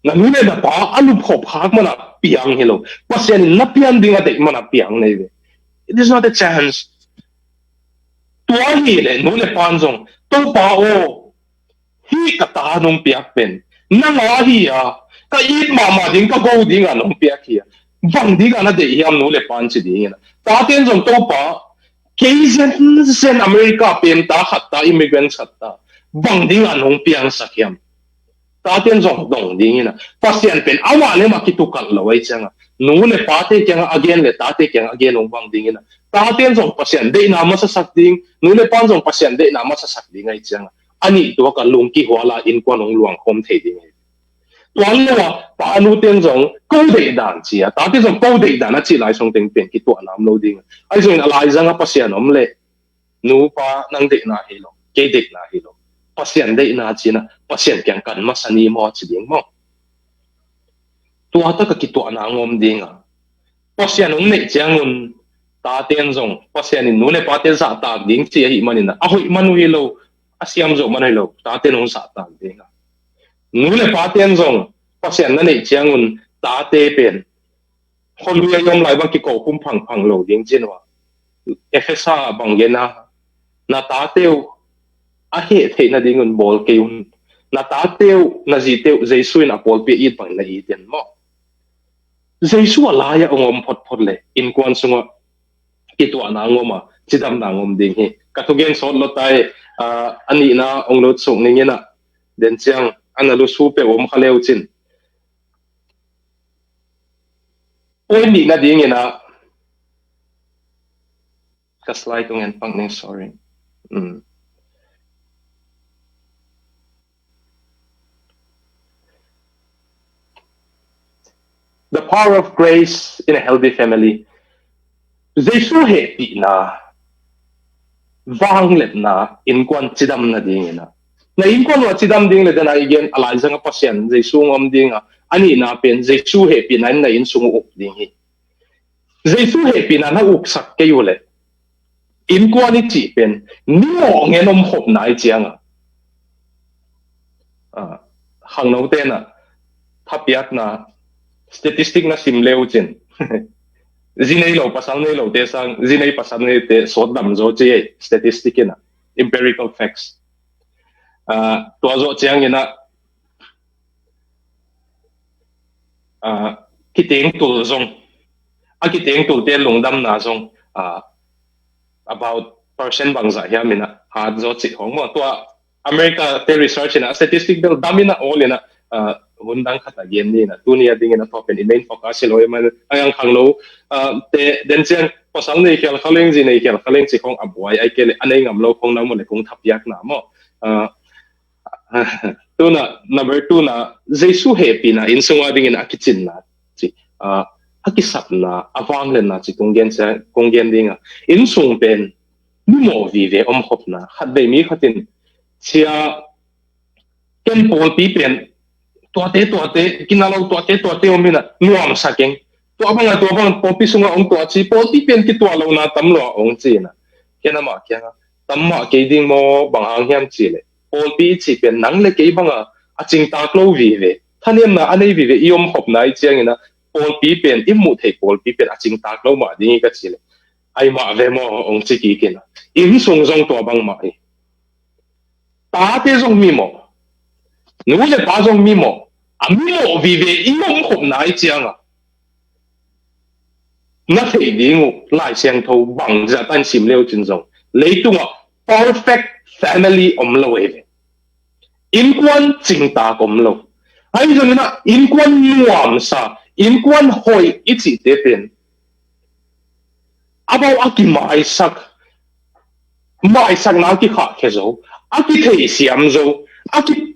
na nu ne da pa alu phop hak mana piang hello pasen na pian dinga de mana piang nei ve it is not a chance tua hi le nu le pan zong to pa o hi ka ta nong piak pen na nga hi ka it ma ding ka go ding an hong pia kia wang ding an de hiam nu le pan chi ding na ta ten jong to pa Asian America pen ta khatta immigrants khatta wang ding an hong piang sakhiam ta ten jong dong ding na pasien pen awa le ma ki tu kal lawai changa nu le pa te kyang again le ta te kyang again ong wang ding na ta ten jong pasien de na ma sa sak ding nu le pan jong pasien de na ma sa sak ding ai changa ani to ka lung ki hwala in kwa nong luang khom the ding tuan lo pa anu ten jong ko de dan chi ta te jong ko de dan na chi lai song teng pen ki to nam lo ding ai jong alai janga pasien om le nu pa nang de na hi lo ke de na hi lo pasien de na chi na pasien kyang kan ma sani mo chi ding mo tua ta ka ki to na ngom ding pasien ong ne chang un ta ten jong pasien in nu le pa te za ta ding chi hi manina a hoi manu hi lo asiam zo manai lo ta te nong sa ta ding nu le pa ten jong pasien na ne chang un ta te pen hon lu yom lai ba ki ko kum phang lo ding chin wa efesa bang ye na ta teu a he the na ding un bol ke un na ta teu na ji teu Zeisu in apol pe it bang na i ten mo Zeisu ala ya ongom phot le in kwan sunga ki to na ngoma chidam na ngom ding hi ka to gen sot lo tai ani na ong lo chung ning na den chang analu su pe om khaleu chin oi ni na ding ina ka slide ong en pang ning sorry the power of grace in a healthy family Zeisu he pi na wang let na in kwan chidam na ding ina na in kwan wa chidam ding le na igen alai zanga pasien Zeisu ngom ding ani na pen Zeisu he pi na in sungu up ding hi Zeisu he pi na uk sak ke yule in kwan ni chi pen ni mo ngenom hop na i chianga hang no te na thapiat na statistic na simleu chen zinei lo pasang nei lo te sang zinei pasang nei te sot dam zo che statistic na empirical facts to zo chiang ina kiteng tu zong kiteng tu te lungdam na zong about percent bang za ya mina ha zo chi hong mo to America te research na statistic bel damina all ina hundang khata gen ni na tunia ding na top in main focus lo man ayang khanglo te den chen pasang nei khel khaleng ji nei khel khaleng chi khong abwai ai kele anei ngam lo khong na mo le kong thapyak na mo tu na number 2 na Zeisu happy na in sunga ding in akichin na chi akisap na awang len na chi konggen ding in sung pen ni mo vi ve om khop na khat be mi khatin chia ken pol pi pen tua te kinalo tua te omina nuam sakeng tua bang popi sunga ong tua chi poti pen ki tua lo na tam lo ong chi na kena ma kya tam ma ke ding mo bang hang hiam chi le popi chi pen nang le ke bang a ching ta lo vi ve thanem na anei vi ve iom hop nai chiang ina popi pen imu thei popi pen a ching ta lo ma ding ka chi le ai ma ve mo ong chi ki kena im sung jong tua bang ma ai ta te jong mi mo nu le pa jong mi mo mi mo vi ve iom hop nai chiang na thei ding lai siang tho bang za tan sim leo chin zong leitung perfect family om lo e in kwan ching ta kom lo ai jong na in kwan nuam sa in kwan hoi ichi te pen abau aki mai sak na ki kha khe zo aki thei siam zo aki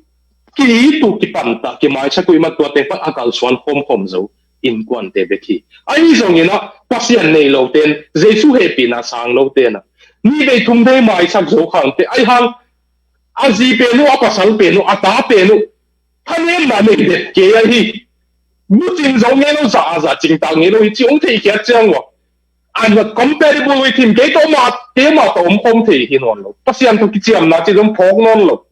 ki tu ki panta ki mai sak kui ma to te pa akal swan khom zo in kwan te beki ai zong ina pasien nei lo ten Zeisu happy na sang lo ten ni be thum dei mai sak zo khang te ai hang azi pe nu apasal pe nu ata pe nu thanem na nei de ke ai hi mu tin zo nge no za ching ta nge no hi chi ong thei kya chang wa and what comparable with him ke to ma te ma to khom thei hi non lo pasien to ki chiam na chi dom phok non lo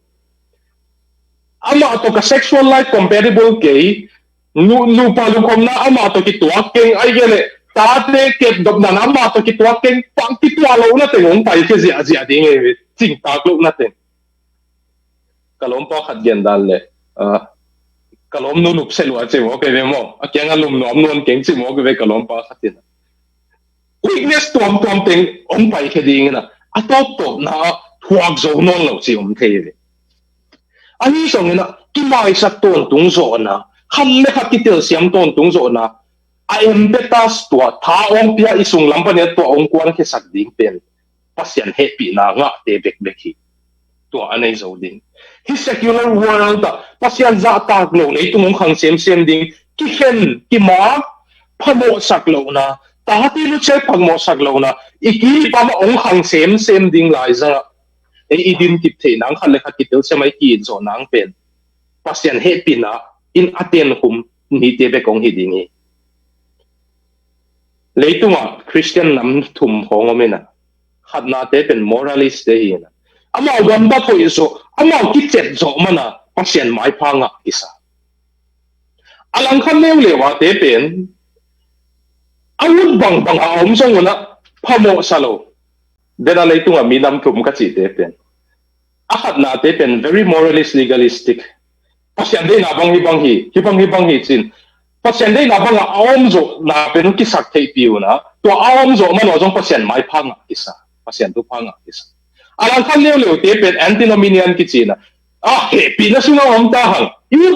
ama to ka sexual life comparable ke nu palu kom na ama to ki tuak keng ai gele ta te ke dop na ama to ki tuak keng pang ki tua lo na te ngong pai ke zia ding e ching ta lo na te kalom pa khat gen dal le kalom nu nup selu ache mo ke mo akyang alum nom non keng chi mo ke kalom pa khatin weakness tom tom teng om pai ke ding na atop top na thuak zo non lo chi om thei ve ani song na ki mai sak ton tung zo na khan le khat ki tel siam ton tung zo na a em betas to tha ong pia isung lam pa ne to ong kwan ke sak ding pen pasien happy na nga te bek bek hi to anei zo ding hi secular world pasien za tak lo le tung khang sem ding ki hen ki ma phamo sak lo na ta ti lu che phamo sak lo na iki pa ma ong khang sem ding lai za e idin kip the nang khan le khat ki tel se mai ki zo nang pen pasien happy na in aten hum ni te bek ong hi ding hi leitunga Christian nam thum hongomena khatna te pen moralist te hi na ama wan ba thoi so ama ki chet zo mana pasien mai phanga isa alang khan lew lewa te pen awun bang a om song na phamo salo dena leitunga mi nam thum ka chi te pen a khatna te pen very moralist legalistic pasien de na bang hi chin pasien de na bang a om zo na pen ki sak thei piu na to om zo man ozong pasien mai phanga isa pasien tu phanga isa alang khan lew te pen antinomian ki china he pi na sunga om ta hang yu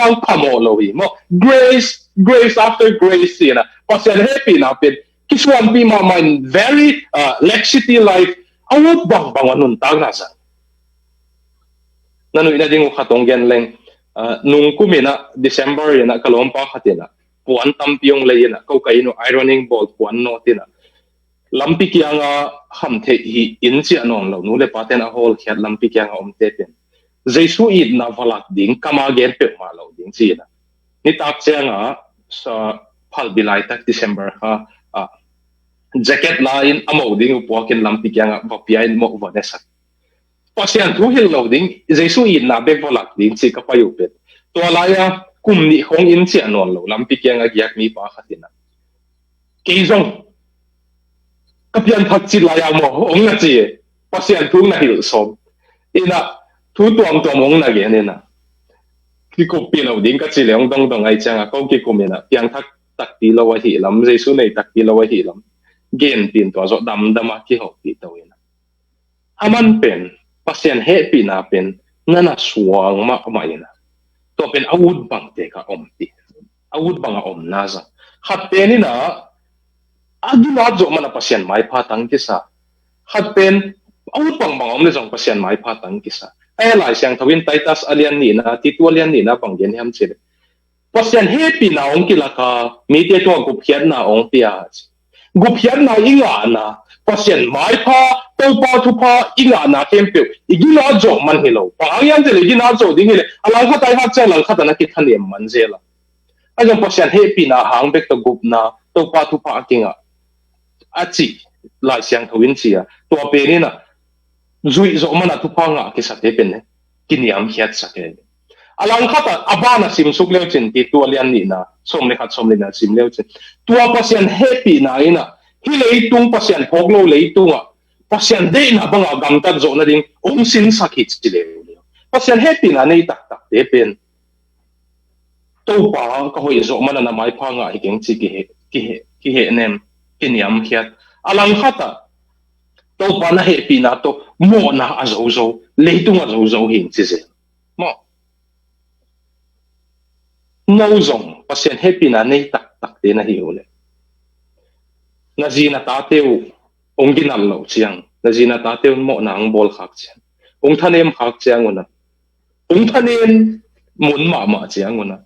bang phamo lo hi mo grace after grace na pasien happy na pen kiswan pi ma man very laxity life awut bang anun tag na sa nanu ina ding khatong gen leng nung kumina December yana kalom pa khatina puan tampiong leina ko kaino ironing board puan no tina lampi kyanga ham the hi in chi anon lo nu le paten a hol khyat lampi kyanga om te pen Zeisu id na valak ding kama gen pe ma lo ding chi na ni tak changa sa phal bilai tak December ha jacket line amo ding puakin lampi kyanga vapiain mo vanesa pasien thu hil lo ding Zeisu id na bek valak ding chi ka payu pet to laya kum ni khong in chi anon lo lampi kyanga gyak mi pa khatina keizong kapian thak chi laya mo ong na chi pasien thu na hil som ina thu tuam ong na ge ne na ki ko pi lo ding ka chi leong dong ai changa ko ki ko mena piang thak tak ti lo wa hi lam Zeisu nei tak ti lo wa hi lam gen pin to zo dama ki ho ti to ina aman pen pasien happy na pen nana suang ma ina to pen awud bang te ka om ti awud bang a om na za khat te ni na agi na zo mana pasien mai pha tang ki sa khat pen awud bang om le jong pasien mai pha tang ki sa ai lai siang thawin Titus alian ni na titualian ni na bang gen ham che pasien happy na ong ki la ka mi te to gu phian na ong pia gu phian na inga na pasien mai pha to pa thu pa inga na kempe igina zo man hilo pa angyan te igina zo ding ile alang kha tai ha cha lang kha ta na ki thanem man zela ajong pasien happy na hang bek to gup na to pa thu pa kinga achi lai siang thawin chia to pe ni na zui zo mana tu pa nga ki sa te pen ne kiniam hiat sa ke alang khata abana sim suk leo chen ti tu alian ni na som le khat som le na sim leo chen tua pasien happy na ina hi le tung pasien phoglo le tunga pasien de na banga gam tak zo na ding om sin sakit chi le pasien happy na nei tak te pen to pa ka hoi zo mana na mai pha nga hi keng chi ki he nem kiniam hiat alang khata to pa na happy na to mo na azo leitung azo hin chi se mo no zong pasien happy na nei tak te na hi ole na zina ta teu ong ginal lo chiang na zina ta teu mo na ang bol khak chiang ong thanem khak chiang ona ong thanen mun ma chiang ona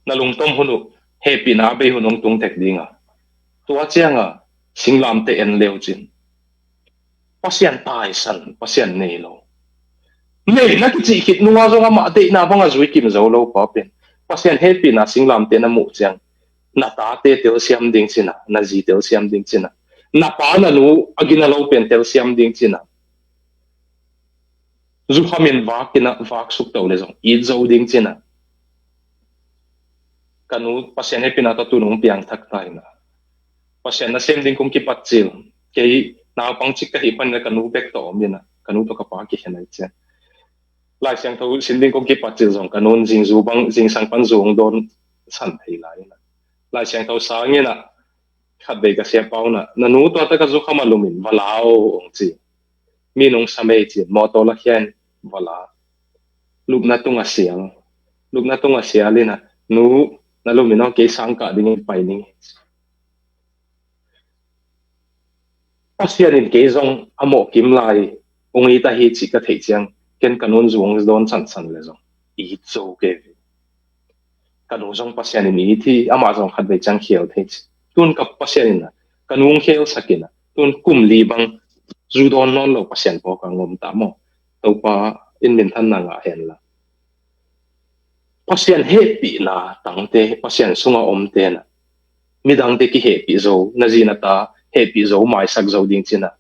na lung tom hunu happy na be hunong tung tek dinga tua chianga singlam te en leo chin pasien tai san pasien nei lo nei na ki chi khit nuwa zo ma te na banga zui kim zo lo pa pen pasien happy na singlam te na mu chiang na ta te tel siam ding china na ji tel siam ding china na pa na nu agina lo pen tel siam ding china zu khamin wa kina wak suk to le zong I zo ding china kanu pasien happy na ta tu nong piang thak tai na pasien na sem ding kum ki pat chil ke na pang chik ka hi pan na kanu bek to mina kanu to ka pa ki henai che lai siang thâu xin ding ko ki patil zong kanon jing zu bang jing sang pan zuang don san thei lai na lai siang thâu sa nge na khat be ka sia pau na nanu to ta ka zu khama lumin walao ong chi mi nong samei chi mo to la hian wala lup na tunga siang lup na tunga sia le na nu na lumin no ke sang ka ding pai ni pasian in ke zong amo kim lai ong i ta hi chi ka thei chiang ken kanon zuang don chan chan le zong i zo ke kanon zong pasian in thi ama zong khat be chang khiao thei tun ka pasian in kanung khel sakina tun kum li bang zu don non lo pasian po ka ngom ta mo to pa in min than na nga hen la pasian happy na tangte pasian sunga omte na midang te ki happy zo na zina ta happy zo mai sak zo ding china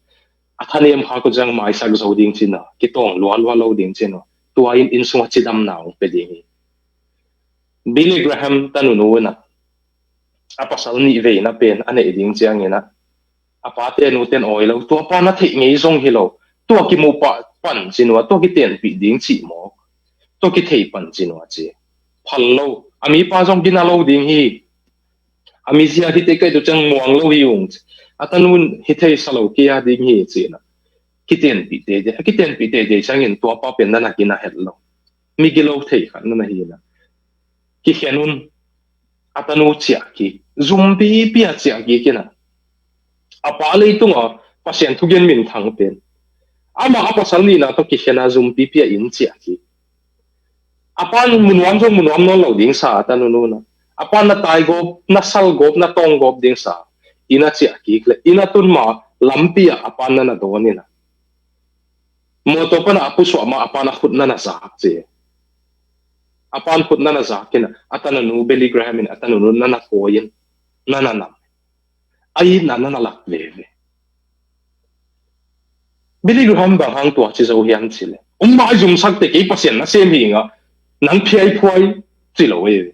athanem ha ko jang mai sak zo ding china ki tong luan wa lo ding chino tua in sunga chidam naung pe ding Billy Graham tanu no na apasal ni ve na pen ane ding chiang ina apate no ten oil to pa na thei ngei zong hilo to ki mu pa pan chinwa to ki ten pi ding chi mo to ki thei pan chinwa chi phallo ami pa zong binalo ding hi ami sia hi te kai to chang muang lo hi ung atanun hi thei salo ki ya ding hi chi na kiten pi te de chang in to pa pen na ki na hello mi gilo thei khan na hi na ki khenun atanu chia ki zumbi pia chia ki kina apa le tunga pasien thugen min thang pen ama apa salni na to ki khena zumbi pia in chia ki apan munwam jong munwam no lo ding sa atanu no na apan na tai go na sal go na tong go ding sa ina chia ki kle ina tun ma lampia apan na do ni na mo to pa na apu so ma apan na khut na sa che apan khut na za kina atana nu Billy Graham in atanu nu na koyin na ai na lak leve Billy Graham ba hang to chi zo hian chile ma zum sak te ke pasien na sem hi nga nang phiai phoi chi lo we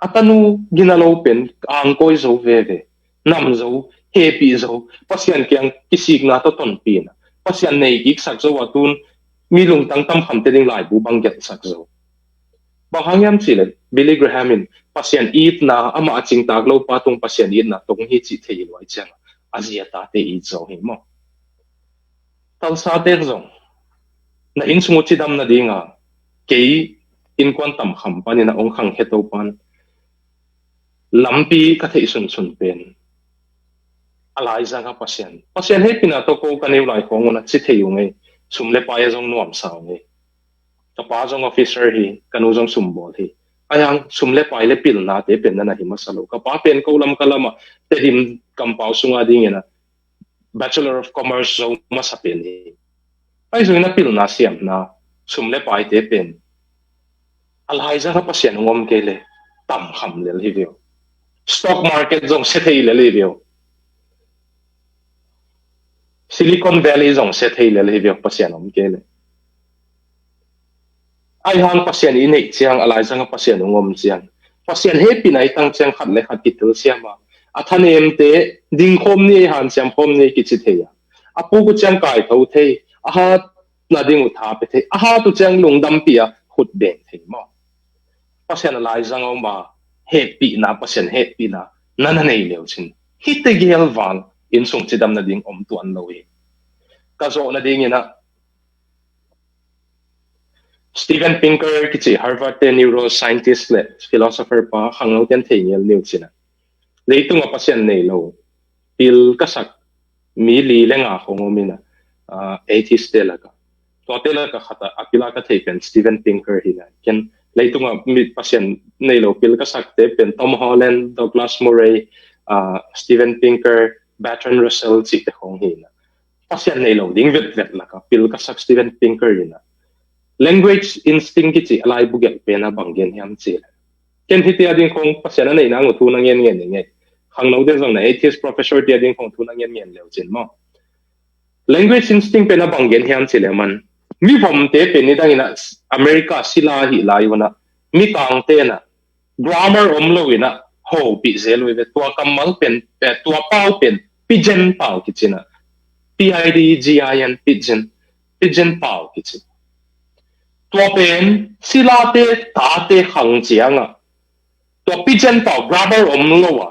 atanu ginalo pen ang koi zo ve nam zo happy zo pasien kyang kisik na to ton pi na pasien nei ki sak zo atun mi lung tang tam kham te ding lai bu bang get sak zo Bahangyam chile Billy Graham in pasien eat na ama aching taglo patung pasien eat na tong hi chi thei loi chang azia ta te i zo hi mo tal sa te zong na in sungu chi dam na dinga ke in kwan tam kham pani na ong khang heto pan lampi ka thei sun pen alai zanga pasien he pina to ko kaneu lai khong na chi thei ngai sumle pa ya zong nuam sa ngai pa zong officer hi kanu zong sumbol hi ayang sumle pai le pil na te pen na hi masalo ka pa pen ko lam kalama te dim kampau sunga ding ena Bachelor of Commerce zo masapen hi ai zo na pil na siam na sumle pai te pen alhai za ka pasien ngom ke le tam kham le hi veo stock market zong sethei le veo Silicon Valley zong sethei le veo pasien om ke le ai hang pasien in nei chiang alai zanga pasien ngom chiang pasien happy nai tang chiang khat le khat kitul siama athan em te ding khom ni han siam khom ni ki chi theya apu ku chiang kai tho thei aha na ding utha pe thei aha tu chiang lung dam pia khut beng thei mo pasien alai zanga ma happy na pasien happy na nana nei leo chin hit te gel wang in sung chidam na ding om tu an lo hi ka zo na ding ina Steven Pinker kichi Harvard te neuroscientist le philosopher pa hangau ten thengel new china leitung pasien nei lo pil kasak mi li lenga khongomina atheist te laka to te laka khata apila ka theipen Steven Pinker hina ken leitung mi pasien nei lo pil kasak te pen Tom Holland Douglas Murray Steven Pinker Bertrand Russell chi te khong hina pasien nei lo ding vet laka pil kasak Steven Pinker hina language instinct kichi alai bugel pena banggen hiam chi ken hiti ading khong pasena nei nang thu nang yen nge khang no de jong na atheist professor ti ading khong thu nang yen leo chin mo language instinct pena banggen hiam chi le man mi vom te pe ni dang ina America sila hi lai wana mi kang te na grammar om lo ina ho pi zelo ve tua kamal pen pe tua pau pen pigeon pau kichina PIDGIN pigeon pau kichina tua pen sila te ta te khang chiang a tua pigeon tao grammar om lo a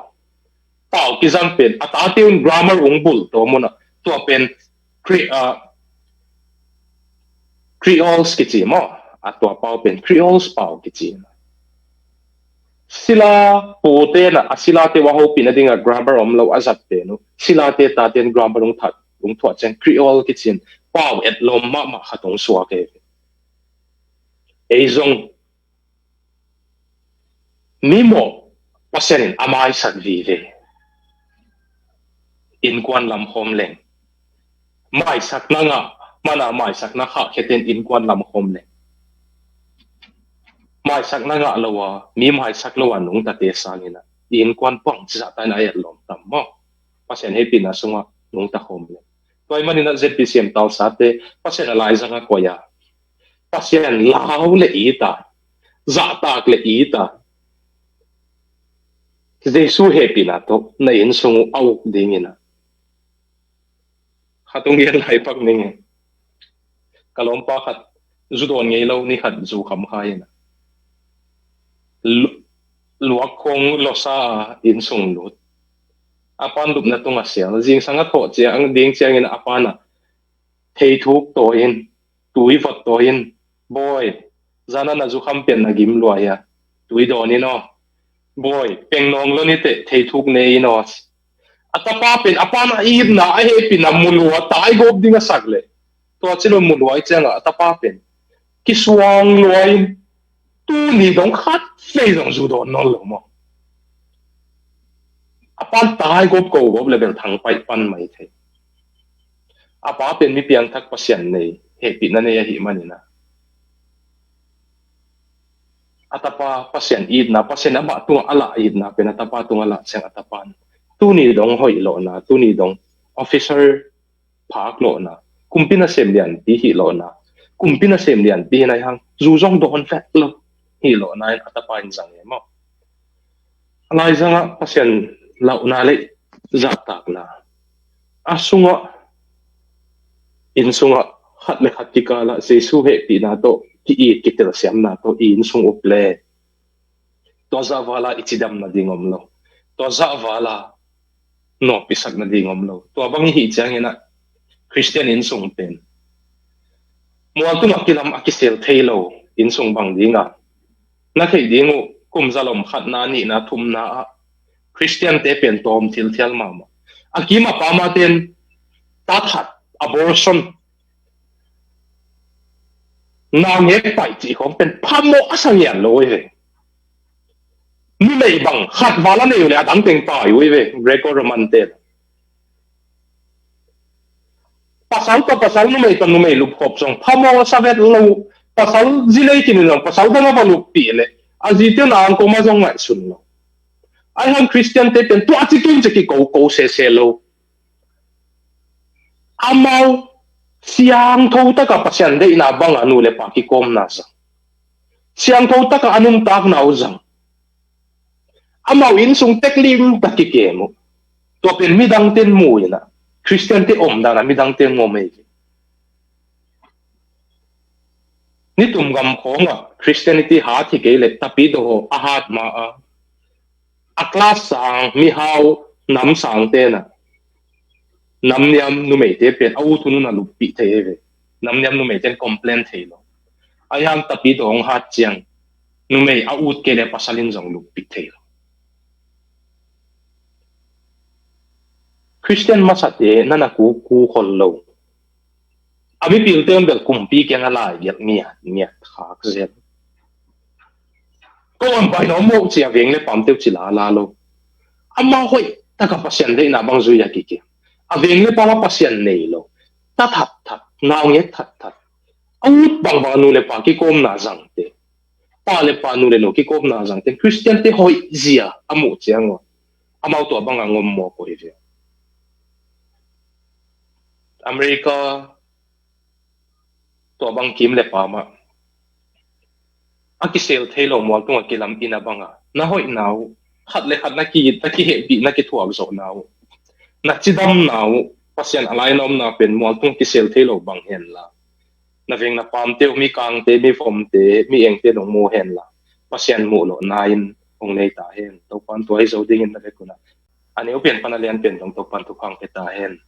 tao ki zam pen ata te un grammar ung bul to mo na tua pen creoles ki chi mo a tua pau pen creoles pau ki chi sila po te na asila te wa ho pin a dinga grammar om lo azat te no sila te ta ten grammar ung that ung thua chen creole ki chin pau et lom ma khatong suwa ke eizong nimo pasen amai sak vi ve in kwan lam hom leng mai sak na nga mana mai sak na kha kheten in kwan lam hom leng mai sak na nga lawa mi mai sak lawa nung ta te sangina in kwan pong cha ta na et lom tam mo pasen he pin asunga nung ta hom leng toy manina zpcm tal sa te pasen alai zanga koya pasen lao le ita za tak le ita Zeisu happy na to na in sung au dingina khatung yen lai pak ninge kalom pa khat zudon ngei lo ni khat zu kham khai na luak khong losa in sung lut apan dup na tunga siang jing sanga tho che ang ding chiang in apana thei thuk to in tui vot to in boy zana na zu kham pen na gim lua ya tui do ni no boy peng nong lo ni te thei thuk nei no atapa pen apana ib na a he pin na mulwa tai gob dinga sagle to chilo mulwa I changa atapa pen ki suang loi tu ni dong khat sei dong zu do no lo mo apan tai gob ko gob level thang pai pan mai the apa pen mi piang thak pasian nei he pin na nei hi manina atapa pasian id na pasian ama tu ala id na pen atapa tu ala chang atapan tu ni dong hoi lo na tu ni dong officer phak lo na kumpina sem lian ti hi lo na kumpina sem lian ti na hang zu jong don fa lo hi lo na atapa in jang mo alai zanga pasian lau na le za tak na asunga in sunga khat le khat ki kala Zeisu he pi na to ki I ki tel siam na to in sung uple to za wala ichidam na dingom lo to za wala no pisak na dingom lo to bang hi chang ina Christian in sung pen mo tu makilam akisel thailo in sung bang dinga na khei dingu kum zalom khat na ni na thum na Christian te pen tom thil thial mama akima pama ten ta that abortion na nge pai chi khom pen phamo asang yan lo ve ni lei bang khat wala nei le adang teng pa yu ve greco roman te pasal nu mei ton nu mei lup khop song phamo savet lo pasal zilei kin lo pasal danga ba lup pi le aji te na ang ko ma jong ngai sun lo ai han Christian te pen tu achi kin che ki ko se lo amau siang thâu ta ka pasian de ina bang anu le pa ki kom na sa siang thâu ta ka anum tak na uzang amau in sung teklim ta ki ke mo to pen mi dang ten mu ina Christian te om da na mi dang ten mo me ni tum gam khonga Christianity ha thi ke le tapi do a hat ma a class sang mi hau nam sang te na nam niam nu mei te pen au tu nu na lu pi the ve nam niam nu mei ten complain the lo ayang tapi dong ha chiang nu mei a ut ke le pasalin jong lu pi the lo Christian masate nana ku khol lo ami pil tem bel kum pi ke ngala yak mia khak zel ko am bai no mo chia veng le pam te chi la lo amma hoi ta ka pasien de na bang zu ya ki ke aveng le pala pasien nei lo ta that naw nge that out bang nu le pa ki kom na jang te pa le pa nu le no ki kom na jang te Christian te hoi zia amu chiang wa amau to bang ngom mo ko hi America to bang kim le pa ma akisel thailo mo tu akilam ina banga na hoi naw khat le khat na ki ta ki he bi na ki thuak zo naw na chidam naw pasian alai nom na pen mo tung ki sel thelo bang hen la na veng na pam te mi kang te mi fom te mi eng te nong mo hen la pasian mu lo na in ong nei ta hen to pan to ai zo ding in na ve kuna ani open panalian pen tong to pan to khang pe ta hen